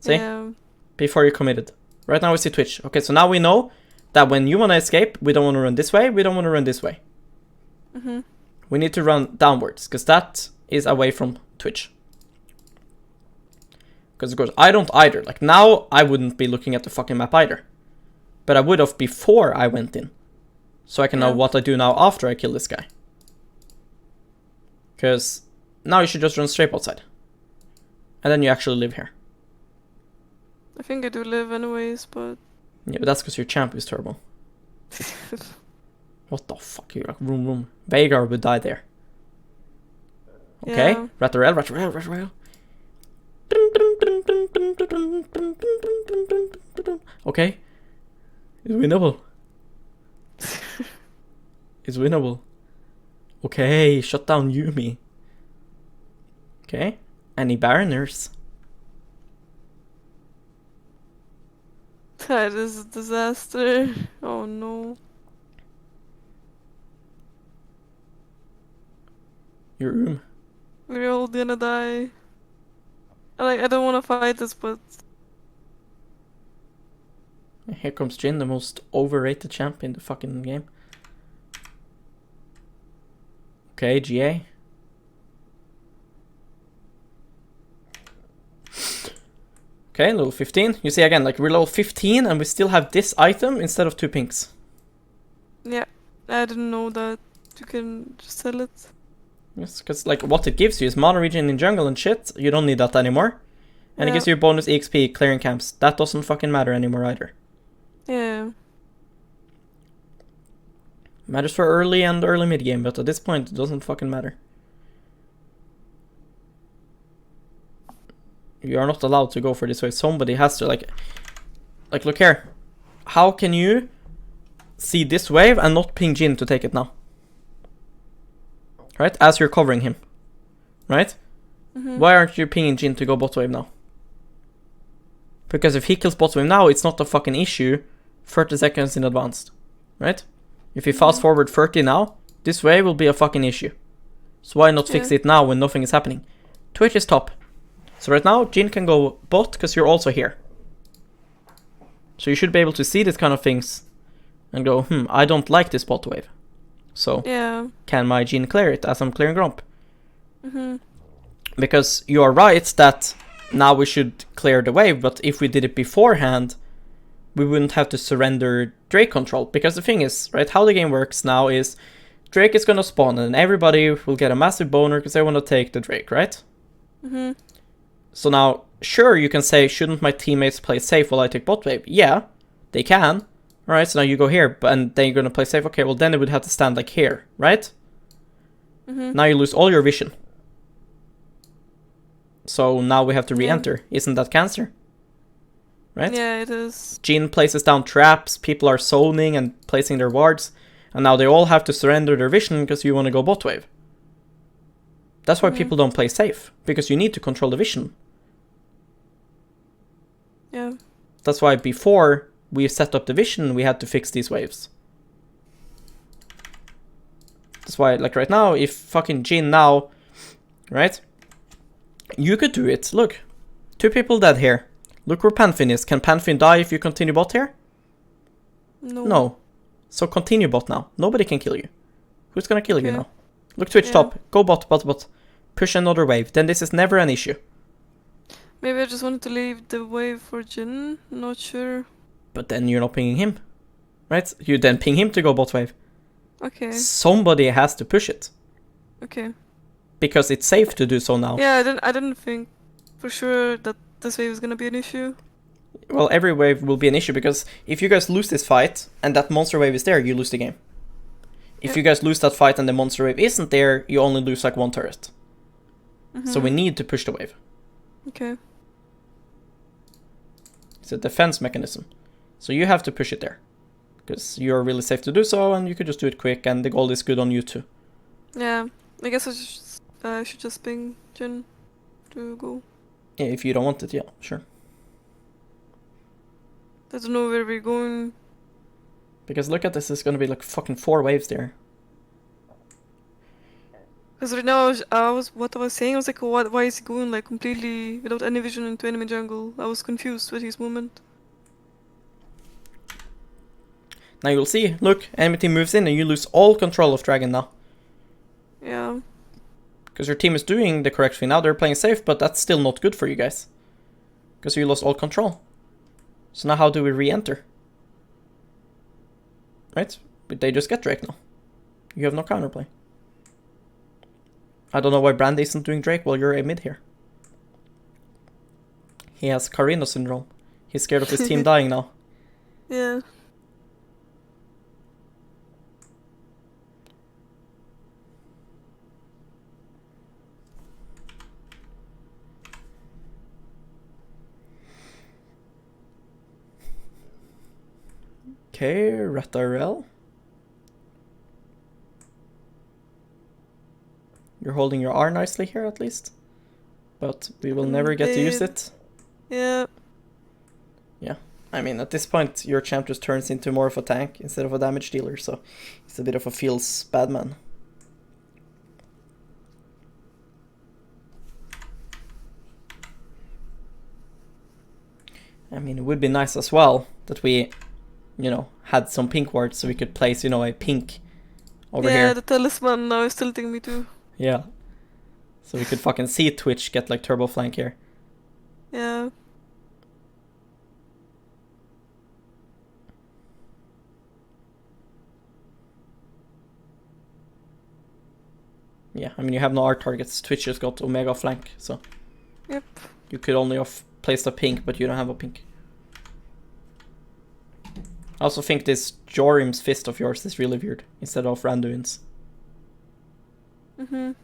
See? Yeah. Before you committed. Right now we see Twitch. Okay, so now we know that when you want to escape, we don't want to run this way, we don't want to run this way. Mm-hmm. We need to run downwards, because that is away from Twitch. Because of course, I don't either. Like, now I wouldn't be looking at the fucking map either. But I would have before I went in. So I can know what I do now after I kill this guy. Because now you should just run straight outside. And then you actually live here. I think I do live anyways, but... Yeah, but that's because your champ is terrible. What the fuck? You're like, room. Veigar would die there. Okay, Yeah. Ratterell. Okay. It's winnable. It's winnable. Okay, shut down Yumi. Okay. Any Baroners? That is a disaster. Oh no. Your room. We're all gonna die. I don't wanna fight this, but... Here comes Jhin, the most overrated champ in the fucking game. Okay, GA. Okay, level 15. You see again, like we're level 15 and we still have this item instead of 2 pinks. Yeah, I didn't know that you can just sell it. Yes, because like what it gives you is mana regen in jungle and shit. You don't need that anymore. And it gives you bonus EXP clearing camps. That doesn't fucking matter anymore either. Yeah. Matters for early and early mid game, but at this point it doesn't fucking matter. You are not allowed to go for this way. Somebody has to like look here. How can you see this wave and not ping Jhin to take it now? Right? As you're covering him. Right? Mm-hmm. Why aren't you pinging Jhin to go bot wave now? Because if he kills bot wave now, it's not a fucking issue 30 seconds in advance. Right? If you fast forward 30 now, this wave will be a fucking issue. So why not fix it now when nothing is happening? Twitch is top. So right now, Jhin can go bot because you're also here. So you should be able to see these kind of things and go, I don't like this bot wave. So can my Jhin clear it as I'm clearing Gromp? Mm-hmm. Because you are right that now we should clear the wave, but if we did it beforehand, we wouldn't have to surrender Drake control. Because the thing is, right, how the game works now is Drake is gonna spawn and everybody will get a massive boner because they want to take the Drake, right? Mm-hmm. So now, sure, you can say, shouldn't my teammates play safe while I take bot wave? Yeah, they can. Alright, so now you go here, and then you're gonna play safe. Okay, well then it would have to stand like here, right? Mm-hmm. Now you lose all your vision. So now we have to re-enter. Isn't that cancer? Right? Yeah, it is. Jhin places down traps, people are zoning and placing their wards, and now they all have to surrender their vision because you want to go bot wave. That's why people don't play safe, because you need to control the vision. Yeah. That's why before we set up the vision, we had to fix these waves. That's why, like, right now, if fucking Jin now, right? You could do it. Look. 2 people dead here. Look where Panfin is. Can Panfin die if you continue bot here? No. No. So continue bot now. Nobody can kill you. Who's gonna kill you Okay. now? Look Twitch Yeah. top. Go bot, bot, bot. Push another wave. Then this is never an issue. Maybe I just wanted to leave the wave for Jin. Not sure. But then you're not pinging him. Right? You then ping him to go bot wave. Okay. Somebody has to push it. Okay. Because it's safe to do so now. Yeah, I didn't think for sure that this wave was gonna be an issue. Well, every wave will be an issue because if you guys lose this fight and that monster wave is there, you lose the game. If Yep. you guys lose that fight and the monster wave isn't there, you only lose like 1 turret. Mm-hmm. So we need to push the wave. Okay. It's a defense mechanism. So you have to push it there. Because you're really safe to do so and you could just do it quick and the gold is good on you too. Yeah. I guess I should just ping Jin to go. Yeah, if you don't want it, yeah, sure. I don't know where we're going. Because look at this, there's gonna be like fucking 4 waves there. Because right now what I was saying, I was like, why is he going like completely without any vision into enemy jungle? I was confused with his movement. Now you'll see, look, enemy team moves in and you lose all control of Dragon now. Yeah. Because your team is doing the correct thing now, they're playing safe, but that's still not good for you guys. Because you lost all control. So now how do we re-enter? Right? But they just get Drake now. You have no counterplay. I don't know why Brandy isn't doing Drake while you're a mid here. He has Carino syndrome. He's scared of his team dying now. Yeah. Okay, Ratarel. You're holding your R nicely here at least. But we will never get to use it. Yeah. I mean, at this point, your champ just turns into more of a tank instead of a damage dealer, so it's a bit of a feels bad man. I mean, it would be nice as well that we, you know, had some pink wards so we could place, you know, a pink over Yeah, here. the talisman now is tilting me too. Yeah. So we could fucking see Twitch get like turbo flank here. Yeah. Yeah, I mean, you have no art targets. Twitch just got Omega flank, so. Yep. You could only have placed a pink, but you don't have a pink. I also think this Jorim's fist of yours is really weird, instead of Randuin's. Mhm.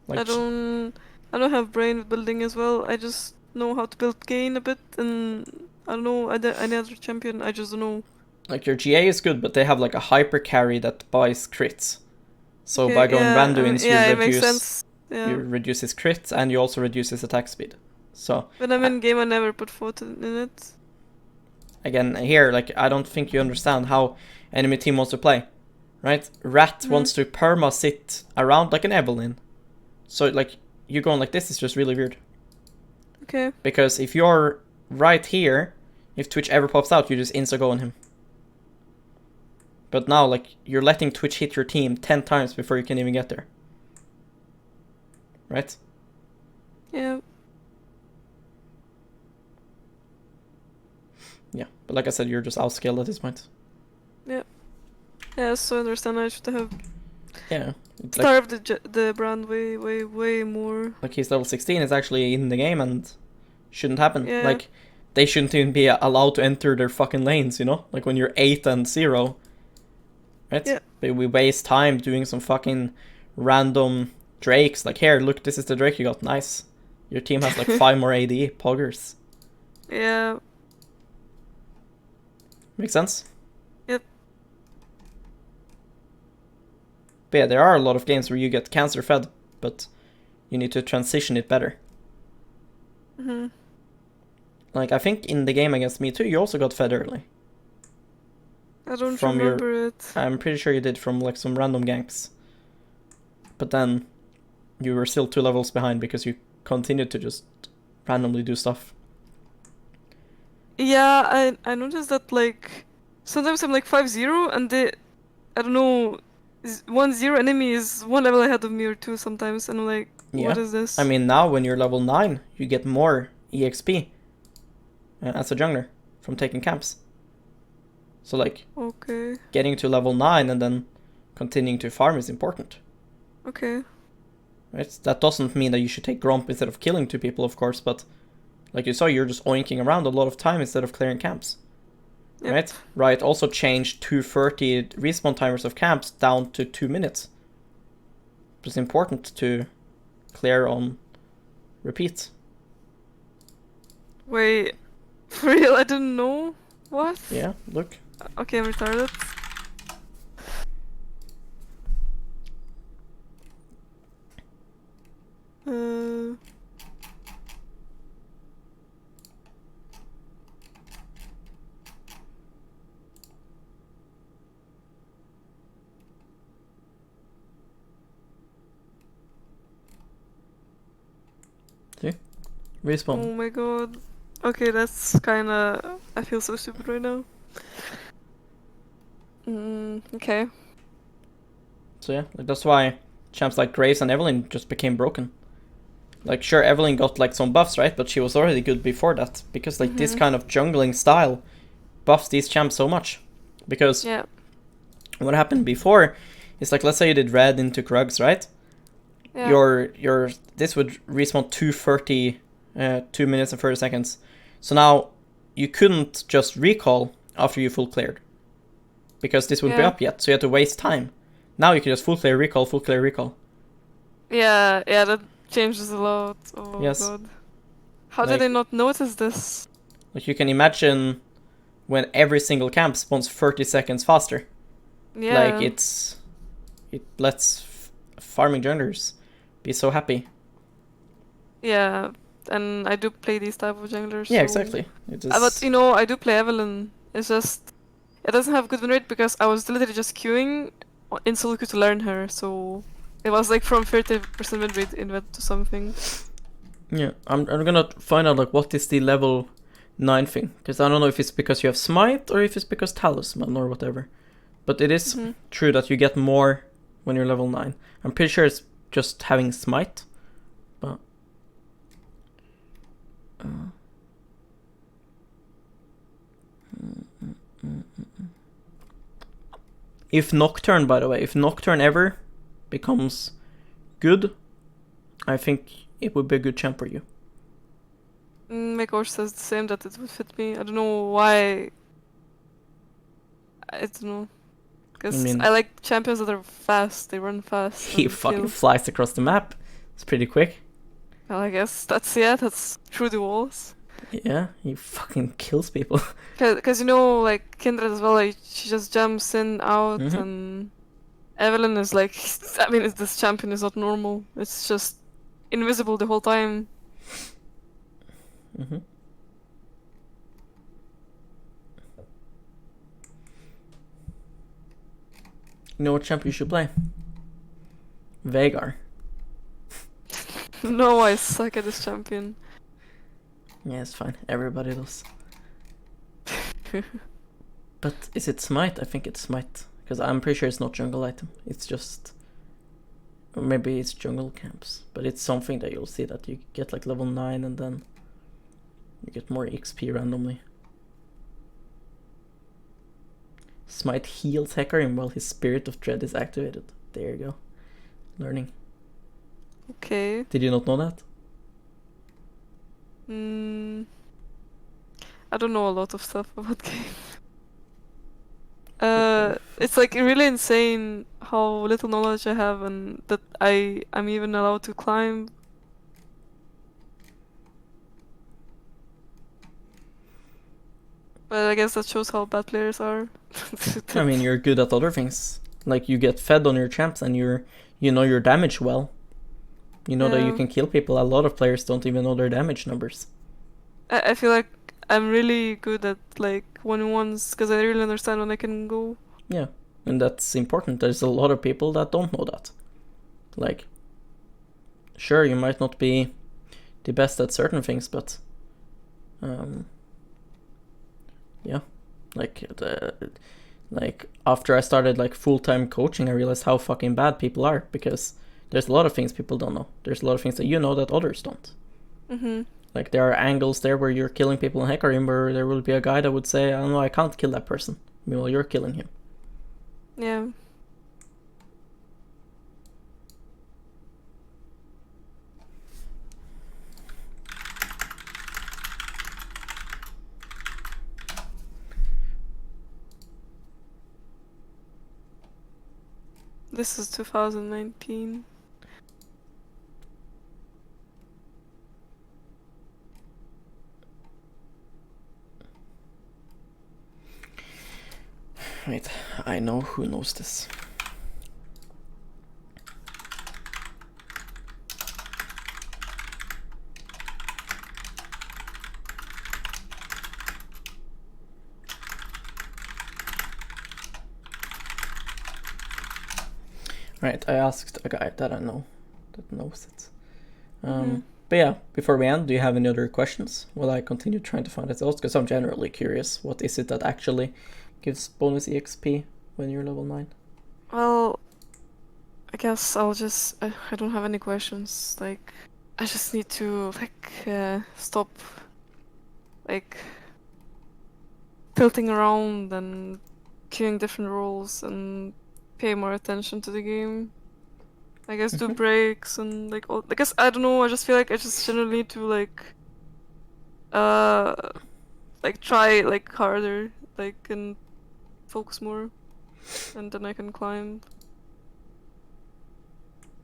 Like, I don't have brain with building as well. I just know how to build Kayn a bit, and I don't know any other champion. I just don't know. like your GA is good, but they have like a hyper carry that buys crits. So Okay, by going yeah, Randuin's, yeah, you it makes reduce sense. Yeah. you reduce his crits and you also reduce his attack speed. So When I'm in game, I never put thought in it. again, here, like, I don't think you understand how enemy team wants to play, right? Rat wants to perma sit around like an Evelyn. So like you going like this is just really weird. Okay. Because if you're right here, if Twitch ever pops out, you just insta go on him. But now, like, you're letting Twitch hit your team 10 times before you can even get there. Right? Yeah. Yeah. But like I said, you're just outscaled at this point. Yeah, so I understand I should have Yeah. Like, starved the brand way more. like he's level 16 is actually in the game and shouldn't happen. Yeah. Like, they shouldn't even be allowed to enter their fucking lanes, you know? Like when you're 8 and 0. Right? Yeah. But we waste time doing some fucking random drakes. Like, here, look, this is the drake you got. Nice. Your team has like 5 more AD. Poggers. Yeah. Make sense? Yep. But yeah, there are a lot of games where you get cancer fed, but you need to transition it better. Mhm. Like, I think in the game against me too, you also got fed early. I don't From your- remember it. I'm pretty sure you did from like some random ganks. but then you were still 2 levels behind because you continued to just randomly do stuff. Yeah, I noticed that like sometimes I'm like 5-0 and I don't know, 1-0 enemy is 1 level ahead of me or 2 sometimes, and I'm like, what Yeah. is this? I mean, now when you're level 9, you get more EXP as a jungler from taking camps. So like, Okay, getting to level 9 and then continuing to farm is important. okay. Right? That doesn't mean that you should take Gromp instead of killing 2 people, of course, but like you saw, you're just oinking around a lot of time instead of clearing camps. Yep. Right? Riot also changed 230 respawn timers of camps down to 2 minutes. It's important to clear on repeat. Wait, for real? I didn't know. What? Yeah, look. Okay, I'm retarded. Uh, Respawn. oh my god. Okay, that's kinda. I feel so stupid right now. Okay. So yeah, like that's why champs like Graves and Evelyn just became broken. Like sure, Evelyn got like some buffs, right? But she was already good before that because like this kind of jungling style buffs these champs so much. Because Yeah. what happened before is like let's say you did red into Krugs, right? Yeah. Your this would respawn 2:30, 2 minutes and 30 seconds. So now you couldn't just recall after you full cleared because this wouldn't be Yeah. up yet. So you had to waste time. Now you can just full clear, recall, full clear, recall. Yeah, yeah, that changes a lot. Oh Yes. god. How Like- did I not notice this? Like you can imagine when every single camp spawns 30 seconds faster. Yeah. Like it lets farming junglers be so happy. Yeah, and I do play these type of junglers. Yeah, so- exactly. It is, But you know, I do play Evelyn. It's just it doesn't have good win rate because I was literally just queuing in solo queue to learn her, so it was like from 30% win rate in red to something. yeah, I'm gonna find out like what is the level 9 thing, because I don't know if it's because you have smite or if it's because talisman or whatever. But it is Mhm. true that you get more when you're level 9. I'm pretty sure it's just having smite, but if Nocturne, by the way, if Nocturne ever becomes good, I think it would be a good champ for you. My coach says the same, that it would fit me. I don't know why. I don't know. Because I mean- I like champions that are fast. They run fast. He and fucking kill. flies across the map. It's pretty quick. Well, I guess that's through the walls. Yeah, he fucking kills people. Because you know, like Kindred as well, like, she just jumps in, out, Mhm. and Evelyn is like, I mean, this champion is not normal. It's just invisible the whole time. Mm-hmm. You know what champ you should play? Veigar. No, I suck at this champion. Yeah, it's fine. Everybody does. But is it smite? I think it's smite. Because I'm pretty sure it's not jungle item. It's just... Or maybe it's jungle camps. But it's something that you'll see that you get like level 9 and then you get more XP randomly. Smite heals Hecarim while his Spirit of Dread is activated. There you go. Learning. Okay. Did you not know that? I don't know a lot of stuff about game. It's like really insane how little knowledge I have and that I'm even allowed to climb. But I guess that shows how bad players are. I mean, you're good at other things. Like, you get fed on your champs and you know your damage well. You know that you Yeah. can kill people. A lot of players don't even know their damage numbers. I feel like I'm really good at like 1-on-1s because I really understand when I can go. Yeah, and that's important. There's a lot of people that don't know that. Like, sure, you might not be the best at certain things, but yeah, like after I started like full-time coaching, I realized how fucking bad people are, because there's a lot of things people don't know. There's a lot of things that you know that others don't. Like, there are angles there where you're killing people in Hecarim, where there will be a guy that would say, I don't know, I can't kill that person. Meanwhile, you're killing him. Yeah. This is 2019. Wait, I know who knows this. Right, I asked a guy that I know that knows it. But yeah, before we end, do you have any other questions while I continue trying to find it out? Because I'm generally curious. What is it that actually gives bonus EXP when you're level 9? Well, I guess I'll just. I don't have any questions. Like, I just need to, like, stop, like, tilting around and queuing different roles and pay more attention to the game. I guess do breaks and like all. I guess I don't know. I just feel like I just generally need to like try like harder, like, and focus more, and then I can climb.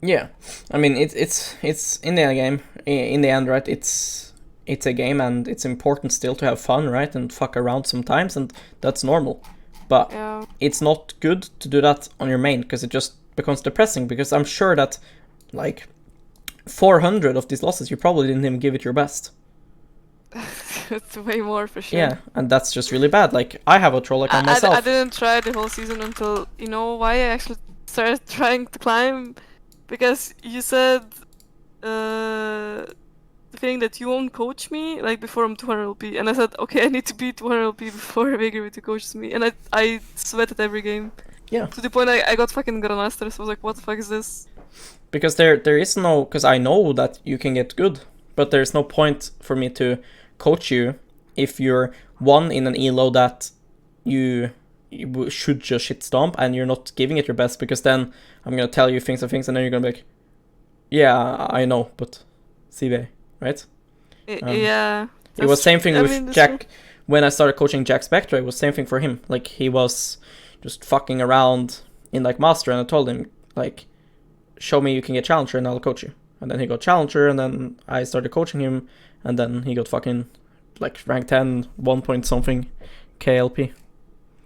Yeah, I mean it's in the game. In the end, right? It's a game, and it's important still to have fun, right? And fuck around sometimes, and that's normal. But Yeah. it's not good to do that on your main, because it just becomes depressing. Because I'm sure that like 400 of these losses, you probably didn't even give it your best. It's way more for sure. Yeah, and that's just really bad. Like, I have a troll account myself. I didn't try the whole season until, you know why I actually started trying to climb? Because you said the thing that you won't coach me like before I'm 200 LP, and I said, okay, I need to be 200 LP before Vigor coaches me, and I sweated every game. Yeah. To the point I got fucking Grandmaster, so I was like, what the fuck is this? Because there is no, because I know that you can get good, but there's no point for me to coach you if you're one in an elo that you should just shit stomp, and you're not giving it your best, because then I'm gonna tell you things, and then you're gonna be like, yeah, I know, but CV, right? Yeah. It was same thing with Jack. True. When I started coaching Jack Spectre, it was same thing for him. Like, he was just fucking around in like Master, and I told him, like, show me you can get Challenger and I'll coach you. And then he got Challenger, and then I started coaching him, and then he got fucking like rank 10, 1 point something KLP.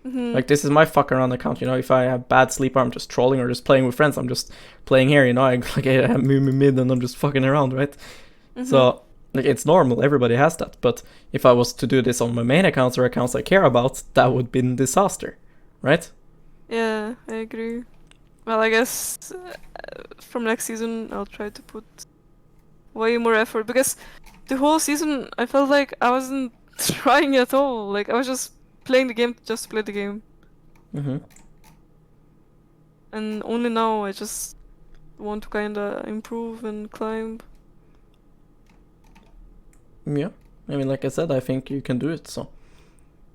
Like, this is my fuck around account, you know. If I have bad sleep, I'm just trolling or just playing with friends. I'm just playing here, you know. I have mid and I'm just fucking around, right? So like, it's normal, everybody has that. But if I was to do this on my main accounts or accounts I care about, that would be a disaster, right? Yeah, I agree. Well, I guess from next season I'll try to put way more effort, because the whole season I felt like I wasn't trying at all. Like, I was just playing the game just to play the game. And only now I just want to kinda improve and climb. Yeah, I mean, like I said, I think you can do it. So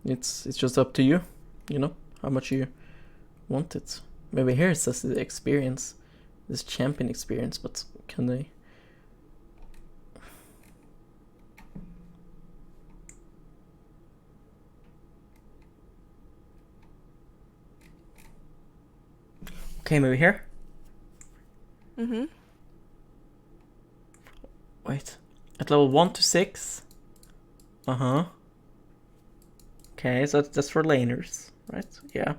it's just up to you, you know, how much you want it. Maybe here it says the experience, this champion experience, but can they? Okay, maybe here. Wait, at level 1 to 6. Okay, so that's for laners, right? Yeah.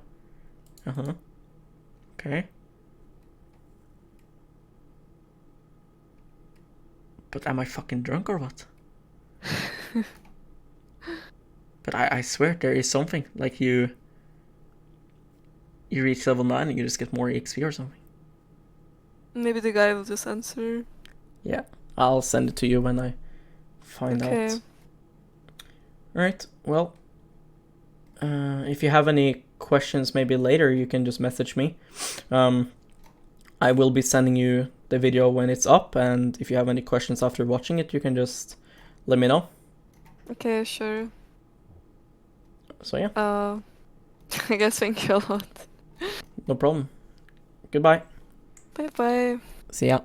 Okay. But am I fucking drunk or what? But I swear there is something, like you reach level 9 and you just get more EXP or something. Maybe the guy will just answer. Yeah, I'll send it to you when I find Okay. out. Alright, well, if you have any questions maybe later, you can just message me. I will be sending you the video when it's up, and if you have any questions after watching it, you can just let me know. Okay, sure. So yeah, I guess thank you a lot. no problem. Goodbye. Bye bye. See ya.